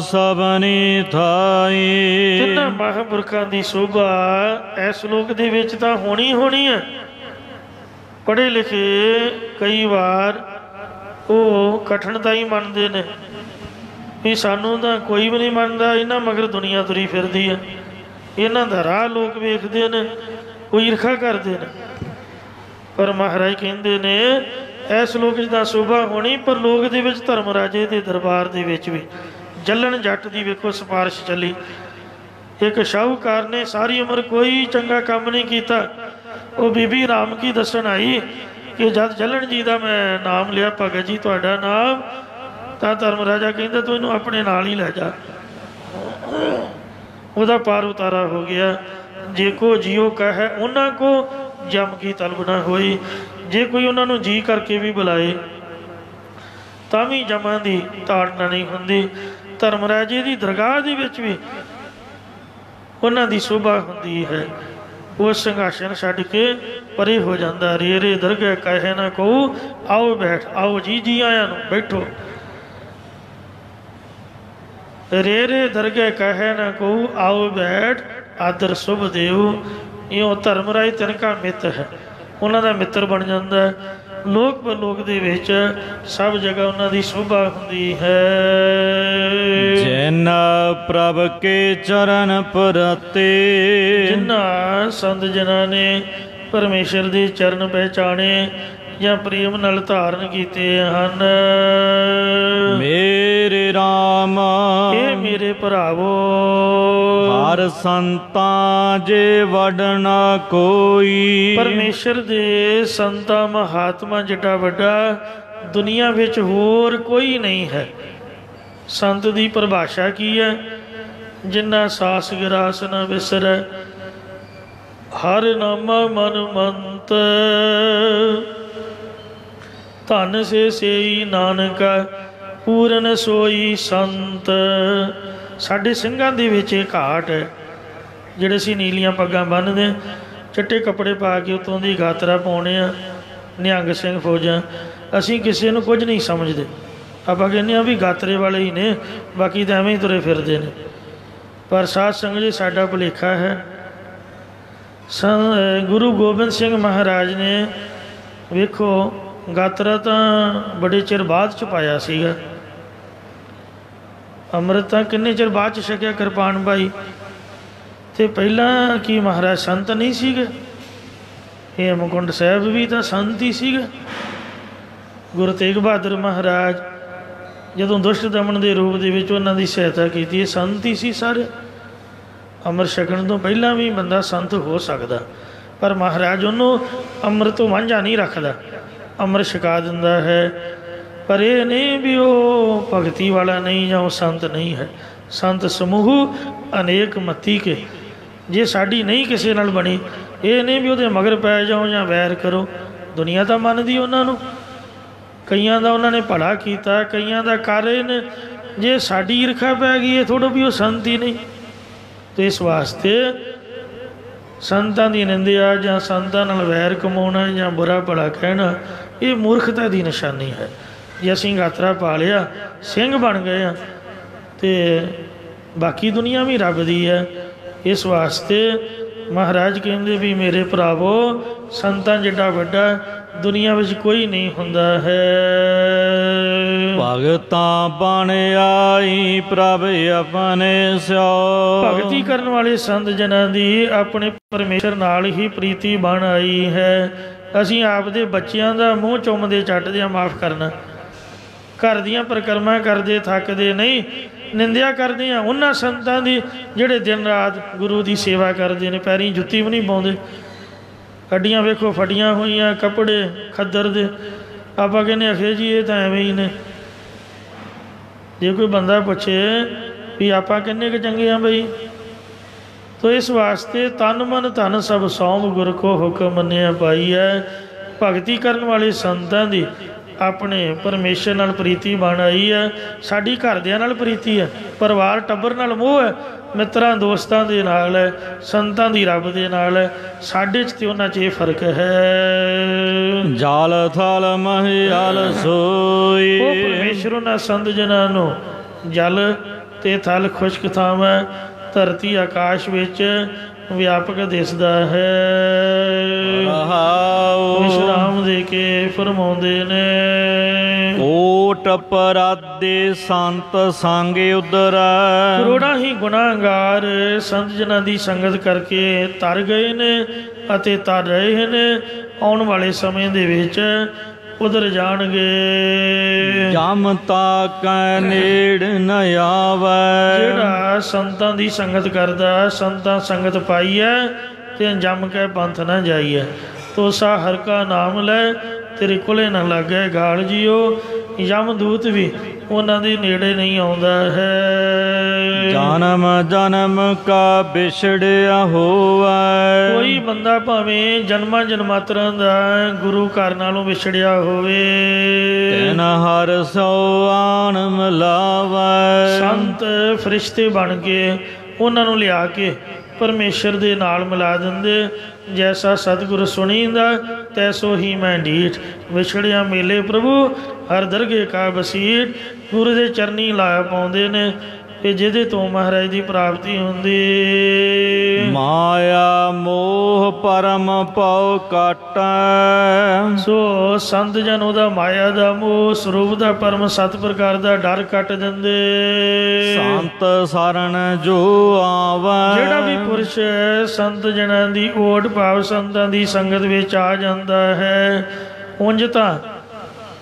ਸਭਨੀ ਥਾਈ। ਜਿਨ੍ਹਾਂ ਮਹਾਂਪੁਰਖਾਂ ਦੀ ਸੋਭਾ ਇਸ ਲੋਕ ਦੇ ਵਿੱਚ ਤਾਂ ਹੋਣੀ ਹੋਣੀ ਹੈ। ਪੜ੍ਹੇ ਲਿਖੇ ਕਈ ਵਾਰ ਉਹ ਕਠਿਨਤਾ ਹੀ ਮੰਨਦੇ ਨੇ ਵੀ ਸਾਨੂੰ ਤਾਂ ਕੋਈ ਵੀ ਨਹੀਂ ਮੰਨਦਾ, ਇਹਨਾਂ ਮਗਰ ਦੁਨੀਆ ਤੁਰੀ ਫਿਰਦੀ ਹੈ, ਇਹਨਾਂ ਦਾ ਰਾਹ ਲੋਕ ਵੇਖਦੇ ਨੇ, ਉਹ ਈਰਖਾ ਕਰਦੇ ਨੇ। ਪਰ ਮਹਾਰਾਜ ਕਹਿੰਦੇ ਨੇ ਇਸ ਲੋਕ 'ਚ ਤਾਂ ਸ਼ੋਭਾ ਹੋਣੀ, ਪਰ ਲੋਕ ਦੇ ਵਿੱਚ ਧਰਮ ਰਾਜੇ ਦੇ ਦਰਬਾਰ ਦੇ ਵਿੱਚ ਵੀ ਜੱਲਣ ਜੱਟ ਦੀ ਵੇਖੋ ਸਿਫਾਰਿਸ਼ ਚੱਲੀ। ਇੱਕ ਸ਼ਾਹੂਕਾਰ ਨੇ ਸਾਰੀ ਉਮਰ ਕੋਈ ਚੰਗਾ ਕੰਮ ਨਹੀਂ ਕੀਤਾ, ਉਹ ਬੀਬੀ ਰਾਮ ਕੀ ਦੱਸਣ ਆਈ ਕਿ ਜਦ ਜੱਲਣ ਜੀ ਦਾ ਮੈਂ ਨਾਮ ਲਿਆ, ਭਗਤ ਜੀ ਤੁਹਾਡਾ ਨਾਮ, ਤਾਂ ਧਰਮ ਰਾਜਾ ਕਹਿੰਦਾ ਤੂੰ ਇਹਨੂੰ ਆਪਣੇ ਨਾਲ ਹੀ ਲੈ ਜਾ। ਉਹਦਾ ਪਾਰ ਉਤਾਰਾ ਹੋ ਗਿਆ। ਜੇ ਕੋ ਜੀਓ ਕਹੈ ਉਹਨਾਂ ਕੋ ਜਮ ਕੀ ਤਲਬ ਨਾ ਹੋਈ, ਜੇ ਕੋਈ ਉਹਨਾਂ ਨੂੰ ਜੀ ਕਰਕੇ ਵੀ ਬੁਲਾਏ ਤਾਂ ਵੀ ਜਮਾਂ ਦੀ ਤਾੜਨਾ ਨਹੀਂ ਹੁੰਦੀ। ਧਰਮ ਰਾਜੇ ਦੀ ਦਰਗਾਹ ਦੇ ਵਿੱਚ ਵੀ ਉਹਨਾਂ ਦੀ ਸ਼ੋਭਾ ਹੁੰਦੀ ਹੈ। ਉਹ ਸਿੰਘਾਸਨ ਛੱਡ ਕੇ ਪਰੇ ਹੋ ਜਾਂਦਾ। ਰੇ ਰੇ ਦਰਗਹਿ ਕਹੇ ਨਾ ਕਹੂ ਆਓ ਬੈਠ, ਆਓ ਜੀ ਜੀ ਆਇਆਂ ਨੂੰ ਬੈਠੋ। ਰੇ ਰੇ ਦਰਗਹਿ ਕਹੇ ਨਾ ਕਹੂ ਆਓ ਬੈਠ, ਆਦਰ ਸੁਭ ਦੇਉ। ਇਉਂ ਧਰਮ ਰਾਜ ਤਿਨਕਾ ਮਿੱਤ ਹੈ, ਉਹਨਾਂ ਦਾ ਮਿੱਤਰ ਬਣ ਜਾਂਦਾ। ਲੋਕ ਪਰਲੋਕ ਦੇ ਵਿੱਚ ਸਭ ਜਗ੍ਹਾ ਉਹਨਾਂ ਦੀ ਸ਼ੋਭਾ ਹੁੰਦੀ ਹੈ। ਜਿਨ ਪ੍ਰਭ ਕੇ ਚਰਨ ਪਰਤੇ, ਜਿਨ੍ਹਾਂ ਸੰਤ ਜਨਾਂ ਨੇ ਪਰਮੇਸ਼ਰ ਦੇ ਚਰਨ ਪਹਿਚਾਣੇ ਜਾਂ ਪ੍ਰੇਮ ਨਾਲ ਧਾਰਨ ਕੀਤੇ ਹਨ। ਮੇਰੇ RAM ਇਹ ਮੇਰੇ ਭਰਾਵੋ, ਹਰ ਸੰਤਾਂ ਜੇ ਵਡਨਾ ਕੋਈ। ਪਰਮੇਸ਼ਰ ਦੇ ਸੰਤਾਂ ਮਹਾਤਮਾ ਜਿੱਡਾ ਵੱਡਾ ਦੁਨੀਆ ਵਿੱਚ ਹੋਰ ਕੋਈ ਨਹੀਂ ਹੈ। ਸੰਤ ਦੀ ਪਰਿਭਾਸ਼ਾ ਕੀ ਹੈ? ਜਿਨ੍ਹਾਂ ਸਾਸ ਗਿਰਾਸ ਨਾ ਵਿਸਰੈ, ਹਰ ਨਾਮਾ ਮਨ ਮੰਤ, ਧਨ ਸੇ ਸੇਈ ਨਾਨਕਾ ਪੂਰਨ ਸੋਈ ਸੰਤ। ਸਾਡੇ ਸਿੰਘਾਂ ਦੇ ਵਿੱਚ ਇਹ ਘਾਟ ਹੈ, ਜਿਹੜੇ ਅਸੀਂ ਨੀਲੀਆਂ ਪੱਗਾਂ ਬੰਨ੍ਹਦੇ, ਚਿੱਟੇ ਕੱਪੜੇ ਪਾ ਕੇ ਉੱਤੋਂ ਦੀ ਗਾਤਰਾ ਪਾਉਣੇ ਆ, ਨਿਹੰਗ ਸਿੰਘ ਫੌਜਾਂ, ਅਸੀਂ ਕਿਸੇ ਨੂੰ ਕੁਝ ਨਹੀਂ ਸਮਝਦੇ। ਆਪਾਂ ਕਹਿੰਦੇ ਹਾਂ ਵੀ ਗਾਤਰੇ ਵਾਲੇ ਹੀ ਨੇ, ਬਾਕੀ ਤਾਂ ਐਵੇਂ ਹੀ ਤੁਰੇ ਫਿਰਦੇ ਨੇ। ਪਰ ਸਾਧ ਸੰਗਤ ਜੀ ਸਾਡਾ ਭੁਲੇਖਾ ਹੈ। ਗੁਰੂ ਗੋਬਿੰਦ ਸਿੰਘ ਮਹਾਰਾਜ ਨੇ ਵੇਖੋ ਗਾਤਰਾ ਤਾਂ ਬੜੇ ਚਿਰ ਬਾਅਦ 'ਚ ਪਾਇਆ ਸੀਗਾ। ਅੰਮ੍ਰਿਤ ਤਾਂ ਕਿੰਨੇ ਚਿਰ ਬਾਅਦ 'ਚ ਛਕਿਆ ਕਿਰਪਾਨ ਬਾਈ, ਅਤੇ ਪਹਿਲਾਂ ਕੀ ਮਹਾਰਾਜ ਸੰਤ ਨਹੀਂ ਸੀਗੇ? ਹੇਮਕੁੰਟ ਸਾਹਿਬ ਵੀ ਤਾਂ ਸੰਤ ਹੀ ਸੀਗਾ। ਗੁਰੂ ਤੇਗ ਬਹਾਦਰ ਮਹਾਰਾਜ ਜਦੋਂ ਦੁਸ਼ਟ ਦਮਨ ਦੇ ਰੂਪ ਦੇ ਵਿੱਚ ਉਹਨਾਂ ਦੀ ਸਹਾਇਤਾ ਕੀਤੀ, ਇਹ ਸੰਤ ਹੀ ਸੀ ਸਾਰੇ। ਅੰਮ੍ਰਿਤ ਛਕਣ ਤੋਂ ਪਹਿਲਾਂ ਵੀ ਬੰਦਾ ਸੰਤ ਹੋ ਸਕਦਾ, ਪਰ ਮਹਾਰਾਜ ਉਹਨੂੰ ਅੰਮ੍ਰਿਤ ਤੋਂ ਵਾਂਝਾ ਨਹੀਂ ਰੱਖਦਾ, ਅੰਮ੍ਰਿਤ ਛਕਾ ਦਿੰਦਾ ਹੈ। ਪਰ ਇਹ ਨਹੀਂ ਵੀ ਉਹ ਭਗਤੀ ਵਾਲਾ ਨਹੀਂ ਜਾਂ ਉਹ ਸੰਤ ਨਹੀਂ ਹੈ। ਸੰਤ ਸਮੂਹ ਅਨੇਕ ਮਤੀ ਕੇ, ਜੇ ਸਾਡੀ ਨਹੀਂ ਕਿਸੇ ਨਾਲ ਬਣੀ, ਇਹ ਨਹੀਂ ਵੀ ਉਹਦੇ ਮਗਰ ਪੈ ਜਾਓ ਜਾਂ ਵੈਰ ਕਰੋ। ਦੁਨੀਆ ਤਾਂ ਮੰਨਦੀ ਉਹਨਾਂ ਨੂੰ, ਕਈਆਂ ਦਾ ਉਹਨਾਂ ਨੇ ਭਲਾ ਕੀਤਾ, ਕਈਆਂ ਦਾ ਕਰ ਰਹੇ ਨੇ। ਜੇ ਸਾਡੀ ਈਰਖਾ ਪੈ ਗਈ ਇਹ ਥੋੜ੍ਹਾ ਵੀ ਉਹ ਸੰਤ ਹੀ ਨਹੀਂ। ਅਤੇ ਇਸ ਵਾਸਤੇ ਸੰਤਾਂ ਦੀ ਨਿੰਦਿਆ ਜਾਂ ਸੰਤਾਂ ਨਾਲ ਵੈਰ ਕਮਾਉਣਾ ਜਾਂ ਬੁਰਾ ਭਲਾ ਕਹਿਣਾ, ਇਹ ਮੂਰਖਤਾ ਦੀ ਨਿਸ਼ਾਨੀ ਹੈ। ਜੇ ਅਸੀਂ ਗਾਤਰਾ ਪਾ ਲਿਆ, ਸਿੰਘ ਬਣ ਗਏ ਆ, ਅਤੇ ਬਾਕੀ ਦੁਨੀਆ ਵੀ ਰੱਬ ਦੀ ਹੈ। ਇਸ ਵਾਸਤੇ ਮਹਾਰਾਜ ਕਹਿੰਦੇ ਵੀ ਮੇਰੇ ਭਰਾਵੋ, ਸੰਤਾਂ ਜਿੱਡਾ ਵੱਡਾ ਦੁਨੀਆ ਵਿੱਚ ਕੋਈ ਨਹੀਂ ਹੁੰਦਾ ਹੈ। ਭਗਤਾਂ ਬਣ ਆਈ ਪ੍ਰਭ ਆਪਣੇ ਸਿਓ, ਭਗਤੀ ਕਰਨ ਵਾਲੇ ਸੰਤ ਜਨਾਂ ਦੀ ਆਪਣੇ ਪਰਮੇਸ਼ਰ ਨਾਲ ਹੀ ਪ੍ਰੀਤੀ ਬਣ ਆਈ ਹੈ। ਅਸੀਂ ਆਪਦੇ ਬੱਚਿਆਂ ਦਾ ਮੂੰਹ ਚੁੰਮਦੇ ਚੱਟਦੇ ਹਾਂ ਮਾਫ਼ ਕਰਨਾ, ਘਰ ਦੀਆਂ ਪਰਿਕਰਮਾ ਕਰਦੇ ਥੱਕਦੇ ਨਹੀਂ, ਨਿੰਦਿਆ ਕਰਦੇ ਹਾਂ ਉਹਨਾਂ ਸੰਤਾਂ ਦੀ ਜਿਹੜੇ ਦਿਨ ਰਾਤ ਗੁਰੂ ਦੀ ਸੇਵਾ ਕਰਦੇ ਨੇ, ਪੈਰੀਂ ਜੁੱਤੀ ਵੀ ਨਹੀਂ ਪਾਉਂਦੇ। ਹੱਡੀਆਂ ਵੇਖੋ ਫਟੀਆਂ ਹੋਈਆਂ, ਕੱਪੜੇ ਖੱਦਰ ਦੇ, ਆਪਾਂ ਕਹਿੰਦੇ ਆਖੇ ਜੀ ਇਹ ਤਾਂ ਐਵੇਂ ਹੀ ਨੇ। ਜੇ ਕੋਈ ਬੰਦਾ ਪੁੱਛੇ ਵੀ ਆਪਾਂ ਕਿੰਨੇ ਕੁ ਚੰਗੇ ਹਾਂ ਬਈ, ਤੋ ਇਸ ਵਾਸਤੇ ਤਨ ਮਨ ਧਨ ਸਭ ਸੌਂਪ ਗੁਰ ਕੋ ਹੁਕਮ ਮੰਨਿਆ ਪਾਈ ਹੈ। ਭਗਤੀ ਕਰਨ ਵਾਲੇ ਸੰਤਾਂ ਦੀ ਆਪਣੇ ਪਰਮੇਸ਼ਰ ਨਾਲ ਪ੍ਰੀਤੀ ਬਣ ਆਈ ਹੈ। ਸਾਡੀ ਘਰਦਿਆਂ ਨਾਲ ਪ੍ਰੀਤੀ ਹੈ, ਪਰਿਵਾਰ ਟੱਬਰ ਨਾਲ ਮੋਹ ਹੈ, ਮਿੱਤਰਾਂ ਦੋਸਤਾਂ ਦੇ ਨਾਲ ਹੈ, ਸੰਤਾਂ ਦੀ ਰੱਬ ਦੇ ਨਾਲ ਹੈ। ਸਾਡੇ 'ਚ ਅਤੇ ਉਹਨਾਂ 'ਚ ਇਹ ਫਰਕ ਹੈ। ਜਲ ਥਲ ਮਹਿਲ ਸੋਈ, ਉਹ ਪਰਮੇਸ਼ਰ ਉਹਨਾਂ ਸੰਤ ਜਨਾਂ ਨੂੰ ਜਲ ਅਤੇ ਥਲ ਖੁਸ਼ਕ ਥਾਵਾਂ, ਧਰਤੀ ਆਕਾਸ਼ ਵਿੱਚ ਵਿਆਪਕ ਦਿਸਦਾ ਹੈ। ਰਹਾਉ ਵਿਸ਼ਰਾਮ ਦੇ ਕੇ ਫਰਮਾਉਂਦੇ ਨੇ, ਕੋਟ ਅਪਰਾਧੇ ਸੰਤ ਸੰਗ ਉਦਰੈ। ਕਰੋੜਾਂ ਹੀ ਗੁਨਾਹਗਾਰ ਸੰਤ ਜਨਾਂ ਦੀ ਸੰਗਤ ਕਰਕੇ ਤਰ ਗਏ ਨੇ ਅਤੇ ਤਰ ਰਹੇ ਨੇ। ਆਉਣ ਵਾਲੇ ਸਮੇਂ ਦੇ ਵਿੱਚ ਉਧਰ ਜਾਣਗੇ। ਜਮ ਤਾਕੈ ਨੇੜ ਨ ਆਵੈ। ਜਿਹੜਾ ਸੰਤਾਂ ਦੀ ਸੰਗਤ ਕਰਦਾ, ਸੰਤਾਂ ਸੰਗਤ ਪਾਈ ਹੈ ਤੇ ਜੰਮ ਕੇ ਪੰਥ ਨਾ ਜਾਈਏ। ਤੋਸਾ ਹਰ ਕਾ ਨਾਮ ਲੈ ਤੇਰੇ ਕੋਲੇ ਨਾ ਲੱਗੇ ਗਾਲ ਜੀਓ। ਯਮਦੂਤ ਵੀ ਉਹਨਾਂ ਦੇ ਨੇੜੇ ਨਹੀਂ ਆਉਂਦਾ ਹੈ। ਜਨਮ ਜਨਮ ਕਾ ਵਿਛੜਿਆ ਹੋਵੈ। ਕੋਈ ਬੰਦਾ ਭਾਵੇਂ ਜਨਮਾਂ ਜਨਮਾਤਰਾਂ ਦਾ ਗੁਰੂ ਘਰ ਨਾਲੋਂ ਵਿਛੜਿਆ ਹੋਵੇ, ਤੈਨ ਹਰ ਸੋ ਆਣ ਮਿਲਾਵੈ। ਸੰਤ ਫਰਿਸ਼ਤੇ ਬਣ ਕੇ ਉਹਨਾਂ ਨੂੰ ਲਿਆ ਕੇ ਪਰਮੇਸ਼ਰ ਦੇ ਨਾਲ ਮਿਲਾ ਦਿੰਦੇ। ਜੈਸਾ ਸਤਿਗੁਰ ਸੁਣੀਂਦਾ ਤੈਸੋ ਹੀ ਮੈਂ ਢੀਠ। ਵਿਛੜਿਆ ਮੇਲੇ ਪ੍ਰਭੂ ਹਰ ਦਰਗੇ ਕਾ ਬਸੀਠ। ਗੁਰੂ ਦੇ ਚਰਨੀ ਲਾਇਆ ਪਾਉਂਦੇ ਨੇ ਕਿ ਜਿਹਦੇ ਤੋਂ ਮਹਾਰਾਜ ਦੀ ਪ੍ਰਾਪਤੀ ਹੁੰਦੀ। ਮਾਇਆ ਮੋਹ ਪਰਮ ਪਉ ਕਾਟੈ। ਸੋ ਸੰਤ ਜਨ ਉਹਦਾ ਮਾਇਆ ਦਾ ਮੋਹ, ਸਰੂਪ ਦਾ ਪਰਮ ਸਤ ਪ੍ਰਕਾਰ ਦਾ ਡਰ ਕੱਟ ਦਿੰਦੇ। ਸੰਤ ਸਰਣ ਜੋ ਆਵੈ। ਜਿਹੜਾ ਵੀ ਪੁਰਸ਼ ਸੰਤ ਜਨਾਂ ਦੀ ਓਟ ਭਾਵ ਸੰਤਾਂ ਦੀ ਸੰਗਤ ਵਿੱਚ ਆ ਜਾਂਦਾ ਹੈ, ਉਂਝ ਤਾਂ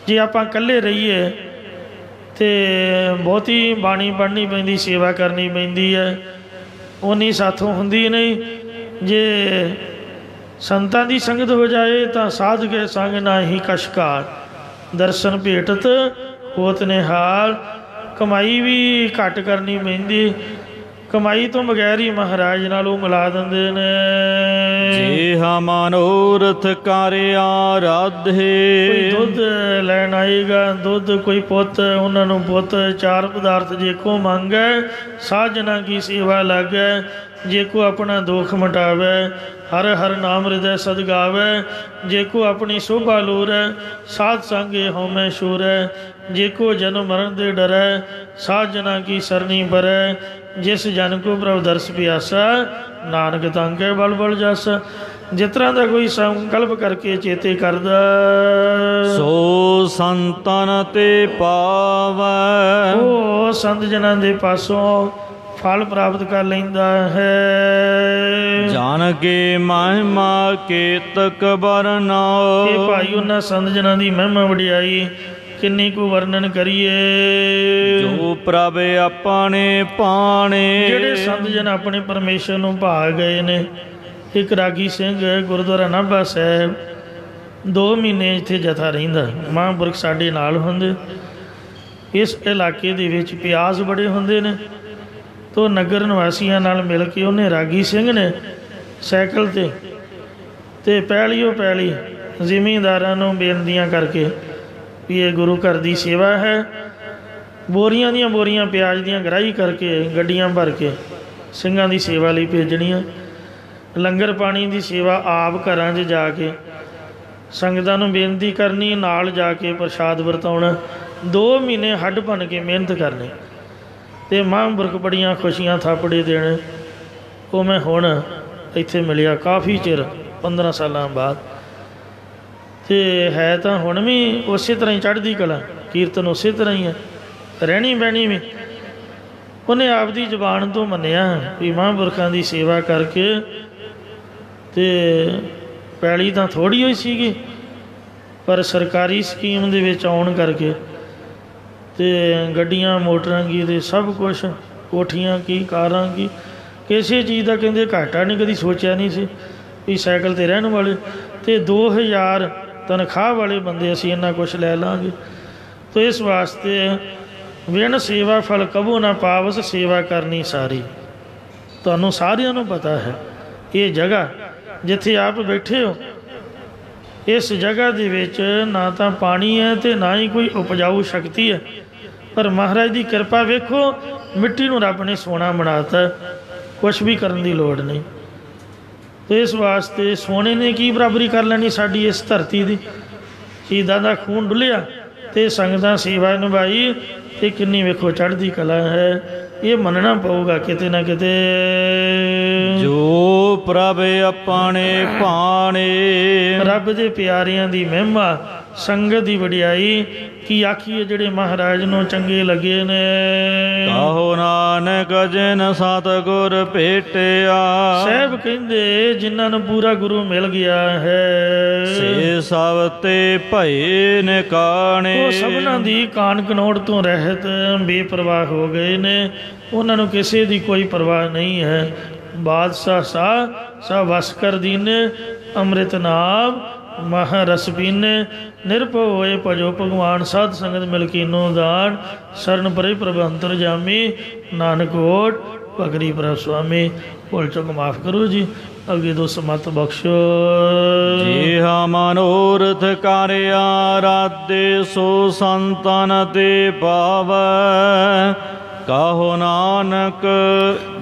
ਜੇ ਆਪਾਂ ਇਕੱਲੇ ਰਹੀਏ ਤੇ ਬਹੁਤੀ ਬਾਣੀ ਪੜ੍ਹਨੀ ਪੈਂਦੀ, ਸੇਵਾ ਕਰਨੀ ਪੈਂਦੀ ਹੈ, ਉਨੀ ਸਾਥੋਂ ਹੁੰਦੀ ਨਹੀਂ। ਜੇ ਸੰਤਾਂ ਦੀ ਸੰਗਤ ਹੋ ਜਾਏ ਤਾਂ ਸਾਧ ਕੇ ਸੰਗ ਨਾ ਹੀ ਕਸ਼ਕਾਰ। ਦਰਸ਼ਨ ਭੇਟਤ ਹੋਤ ਨਿਹਾਲ। ਕਮਾਈ ਵੀ ਘੱਟ ਕਰਨੀ ਪੈਂਦੀ, ਕਮਾਈ ਤੋਂ ਬਗੈਰ ਹੀ ਮਹਾਰਾਜ ਨਾਲ ਉਹ ਮਿਲਾ ਦਿੰਦੇ ਨੇ। ਜੇ ਮਨੋਰਥ ਕਰ ਆਰਾਧੇ। ਕੋਈ ਦੁੱਧ ਲੈਣ ਆਏਗਾ, ਦੁੱਧ ਕੋਈ ਪੁੱਤ, ਉਹਨਾਂ ਨੂੰ ਪੁੱਤ ਚਾਰ ਪਦਾਰਥ ਜੇ ਕੋ ਮੰਗੈ ਸਾਜਨਾ ਕੀ ਸੇਵਾ ਲਾਗੈ। ਜੇ ਕੋ ਆਪਣਾ ਦੁੱਖ ਮਿਟਾਵੈ ਹਰ ਹਰ ਨਾਮ ਹਿਰਦੈ ਸਦ ਗਾਵੈ। ਜੇ ਕੋ ਆਪਣੀ ਸ਼ੋਭਾ ਲੋਰੈ ਸਾਧ ਸੰਗੇ ਹਉਮੈ ਸ਼ੂਰੈ। ਜੇ ਕੋ ਜਨਮ ਮਰਨ ਦੇ ਡਰੈ ਸਾਧ ਜਨਾ ਕੀ ਸਰਨੀ ਬਰੈ। ਜਿਸ ਜਨ ਕੋ ਪ੍ਰਭ ਦਰਸ ਪਿਆਸਾ ਨਾਨਕ ਤੰਗੇ ਬਲ ਬਲ ਜਾਸਾ। ਜਿਸ ਤਰ੍ਹਾਂ ਦਾ ਕੋਈ ਸੰਕਲਪ ਕਰਕੇ ਚੇਤੇ ਕਰਦਾ ਸੋ ਸੰਤਨ ਤੇ ਪਾਵੈ। ਉਹ ਸੰਤ ਜਨਾਂ ਦੇ ਪਾਸੋਂ ਫਲ ਪ੍ਰਾਪਤ ਕਰ ਲੈਂਦਾ ਹੈ। ਜਾਣ ਕੇ ਮਹਿਮਾ ਕੇਤਕ ਬਰਨਾਉ। ਇਹ ਭਾਈ ਉਹਨਾਂ ਸੰਤ ਜਨਾਂ ਦੀ ਮਹਿਮਾ ਵਡਿਆਈ ਕਿੰਨੀ ਕੁ ਵਰਣਨ ਕਰੀਏ। ਜੋ ਪ੍ਰਭ ਆਪਣੇ ਪਾਣੇ। ਜਿਹੜੇ ਸੰਤ ਜਨ ਆਪਣੇ ਪਰਮੇਸ਼ਰ ਨੂੰ ਭਾ ਗਏ ਨੇ। ਇੱਕ ਰਾਗੀ ਸਿੰਘ ਗੁਰਦੁਆਰਾ ਨਾਭਾ ਸਾਹਿਬ 2 ਮਹੀਨੇ ਇੱਥੇ ਜਥਾ ਰਹਿੰਦਾ। ਮਹਾਂਪੁਰਖ ਸਾਡੇ ਨਾਲ ਹੁੰਦੇ। ਇਸ ਇਲਾਕੇ ਦੇ ਵਿੱਚ ਪਿਆਸ ਬੜੇ ਹੁੰਦੇ ਨੇ, ਤੋ ਨਗਰ ਨਿਵਾਸੀਆਂ ਨਾਲ ਮਿਲ ਕੇ ਉਹਨੇ ਰਾਗੀ ਸਿੰਘ ਨੇ ਸਾਈਕਲ 'ਤੇ ਪੈਲੀ ਜ਼ਿਮੀਂਦਾਰਾਂ ਨੂੰ ਬੇਨਤੀਆਂ ਕਰਕੇ ਵੀ ਇਹ ਗੁਰੂ ਘਰ ਦੀ ਸੇਵਾ ਹੈ। ਬੋਰੀਆਂ ਦੀਆਂ ਬੋਰੀਆਂ ਪਿਆਜ਼ ਦੀਆਂ ਗਰਾਹੀ ਕਰਕੇ ਗੱਡੀਆਂ ਭਰ ਕੇ ਸਿੰਘਾਂ ਦੀ ਸੇਵਾ ਲਈ ਭੇਜਣੀਆਂ। ਲੰਗਰ ਪਾਣੀ ਦੀ ਸੇਵਾ ਆਪ ਘਰਾਂ 'ਚ ਜਾ ਕੇ ਸੰਗਤਾਂ ਨੂੰ ਬੇਨਤੀ ਕਰਨੀ, ਨਾਲ ਜਾ ਕੇ ਪ੍ਰਸ਼ਾਦ ਵਰਤਾਉਣਾ। 2 ਮਹੀਨੇ ਹੱਡ ਭੰਨ ਕੇ ਮਿਹਨਤ ਕਰਨੀ ਅਤੇ ਮਹਾਂਪੁਰਖ ਬੜੀਆਂ ਖੁਸ਼ੀਆਂ ਥਾਪੜੇ ਦੇਣ। ਉਹ ਮੈਂ ਹੁਣ ਇੱਥੇ ਮਿਲਿਆ ਕਾਫੀ ਚਿਰ 15 ਸਾਲਾਂ ਬਾਅਦ। ਅਤੇ ਹੈ ਤਾਂ ਹੁਣ ਵੀ ਉਸੇ ਤਰ੍ਹਾਂ ਹੀ ਚੜ੍ਹਦੀ ਕਲਾ, ਕੀਰਤਨ ਉਸੇ ਤਰ੍ਹਾਂ ਹੀ ਹੈ, ਰਹਿਣੀ ਬਹਿਣੀ ਵੀ। ਉਹਨੇ ਆਪਦੀ ਜ਼ੁਬਾਨ ਤੋਂ ਮੰਨਿਆ ਵੀ ਮਹਾਂਪੁਰਖਾਂ ਦੀ ਸੇਵਾ ਕਰਕੇ ਅਤੇ ਪੈਲੀ ਤਾਂ ਥੋੜ੍ਹੀ ਹੋਈ ਸੀਗੀ, ਪਰ ਸਰਕਾਰੀ ਸਕੀਮ ਦੇ ਵਿੱਚ ਆਉਣ ਕਰਕੇ ਅਤੇ ਗੱਡੀਆਂ ਮੋਟਰਾਂ ਕੀ ਅਤੇ ਸਭ ਕੁਛ, ਕੋਠੀਆਂ ਕੀ ਕਾਰਾਂ ਕੀ, ਕਿਸੇ ਚੀਜ਼ ਦਾ ਕਹਿੰਦੇ ਘਾਟਾ ਨਹੀਂ ਕਦੀ ਸੋਚਿਆ ਨਹੀਂ ਸੀ ਵੀ ਸਾਈਕਲ 'ਤੇ ਰਹਿਣ ਵਾਲੇ ਅਤੇ 2000 ਤਨਖਾਹ ਵਾਲੇ ਬੰਦੇ ਅਸੀਂ ਇੰਨਾ ਕੁਛ ਲੈ ਲਾਂਗੇ। ਤੋ ਇਸ ਵਾਸਤੇ ਵਿਣ ਸੇਵਾ ਫਲ ਕਬੂ ਨਾ ਪਾਵਸ, ਸੇਵਾ ਕਰਨੀ ਸਾਰੀ। ਤੁਹਾਨੂੰ ਸਾਰਿਆਂ ਨੂੰ ਪਤਾ ਹੈ ਇਹ ਜਗ੍ਹਾ ਜਿੱਥੇ ਆਪ ਬੈਠੇ ਹੋ, ਇਸ ਜਗ੍ਹਾ ਦੇ ਵਿੱਚ ਨਾ ਤਾਂ ਪਾਣੀ ਹੈ ਅਤੇ ਨਾ ਹੀ ਕੋਈ ਉਪਜਾਊ ਸ਼ਕਤੀ ਹੈ, ਪਰ ਮਹਾਰਾਜ ਦੀ ਕਿਰਪਾ ਵੇਖੋ, ਮਿੱਟੀ ਨੂੰ ਰੱਬ ਨੇ ਸੋਨਾ ਬਣਾਤਾ, ਕੁਛ ਵੀ ਕਰਨ ਦੀ ਲੋੜ ਨਹੀਂ। ਅਤੇ ਇਸ ਵਾਸਤੇ ਸੋਨੇ ਨੇ ਕੀ ਬਰਾਬਰੀ ਕਰ ਲੈਣੀ ਸਾਡੀ ਇਸ ਧਰਤੀ ਦੀ। ਸ਼ਹੀਦਾਂ ਦਾ ਖੂਨ ਡੁੱਲਿਆ ਅਤੇ ਸੰਗਤਾਂ ਸੇਵਾ ਨਿਭਾਈ ਅਤੇ ਕਿੰਨੀ ਵੇਖੋ ਚੜ੍ਹਦੀ ਕਲਾ ਹੈ। ਇਹ ਮੰਨਣਾ ਪਊਗਾ ਕਿਤੇ ਨਾ ਕਿਤੇ। ਜੋ ਪ੍ਰਭ ਆਪਣੇ ਭਾਣੇ। ਰੱਬ ਦੇ ਪਿਆਰਿਆਂ ਦੀ ਮਹਿਮਾ, ਸੰਗਤ ਦੀ ਵਡਿਆਈ ਕੀ ਆਖੀਏ ਜਿਹੜੇ ਮਹਾਰਾਜ ਨੂੰ ਚੰਗੇ ਲੱਗੇ ਨੇ। ਕਹੋ ਨਾਨਕ ਜਿਨ ਸਤਿਗੁਰ ਭੇਟਿਆ। ਸਾਹਿਬ ਕਹਿੰਦੇ ਜਿਨ੍ਹਾਂ ਨੂੰ ਪੂਰਾ ਗੁਰੂ ਮਿਲ ਗਿਆ ਹੈ, ਸੇ ਸਭ ਤੇ ਭਏ ਨਿਕਾਣੇ। ਉਹ ਸਭਨਾਂ ਦੀ ਕਾਣ ਕਨੋੜ ਤੋਂ ਰਹਿਤ ਬੇਪਰਵਾਹ ਹੋ ਗਏ ਨੇ। ਉਹਨਾਂ ਨੂੰ ਕਿਸੇ ਦੀ ਕੋਈ ਪਰਵਾਹ ਨਹੀਂ ਹੈ। ਬਾਦਸ਼ਾਹ ਸਾ ਵਸ ਕਰ ਦੀਨੇ, ਅੰਮ੍ਰਿਤ ਨਾਮ ਮਹਾਰਸ ਪੀਨੇ। ਨਿਰਭਉ ਹੋਏ ਭਜੋ ਭਗਵਾਨ, ਸਾਧ ਸੰਗਤ ਮਿਲ ਕੀਨੋ ਦਾਨ। ਸਰਨ ਪਰੇ ਪ੍ਰਭ ਅੰਤਰਜਾਮੀ, ਨਾਨਕ ਓਟ ਪਗੜੀ ਪ੍ਰਭ ਸੁਆਮੀ। ਭੁੱਲ ਚੁੱਕ ਮਾਫ ਕਰੋ ਜੀ, ਅੱਗੇ ਦੋ ਸਮਤ ਬਖਸ਼ੋ। ਜਿਹਾ ਮਨੋਰਥ ਕਰ ਆਰਾਧੇ, ਸੋ ਸੰਤਨ ਤੇ ਪਾਵੈ। ਕਹੋ ਨਾਨਕ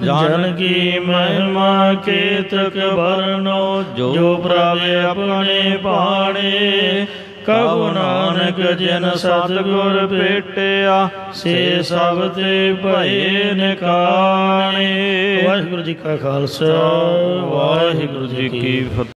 ਜਨ ਕੀ ਮਹਿਮਾ ਕੇਤਕ ਵਰਨੋ, ਜੋ ਪ੍ਰਭ ਆਪਣੇ ਭਾਣੇ। ਕਹੋ ਨਾਨਕ ਜਿਨ ਸਤਿਗੁਰ ਭੇਟਿਆ, ਸੇ ਸਭ ਤੇ ਭਏ ਨਿਕਾਣੇ। ਵਾਹਿਗੁਰੂ ਜੀ ਕਾ ਖਾਲਸਾ, ਵਾਹਿਗੁਰੂ ਜੀ ਕੀ ਫਤਿਹ।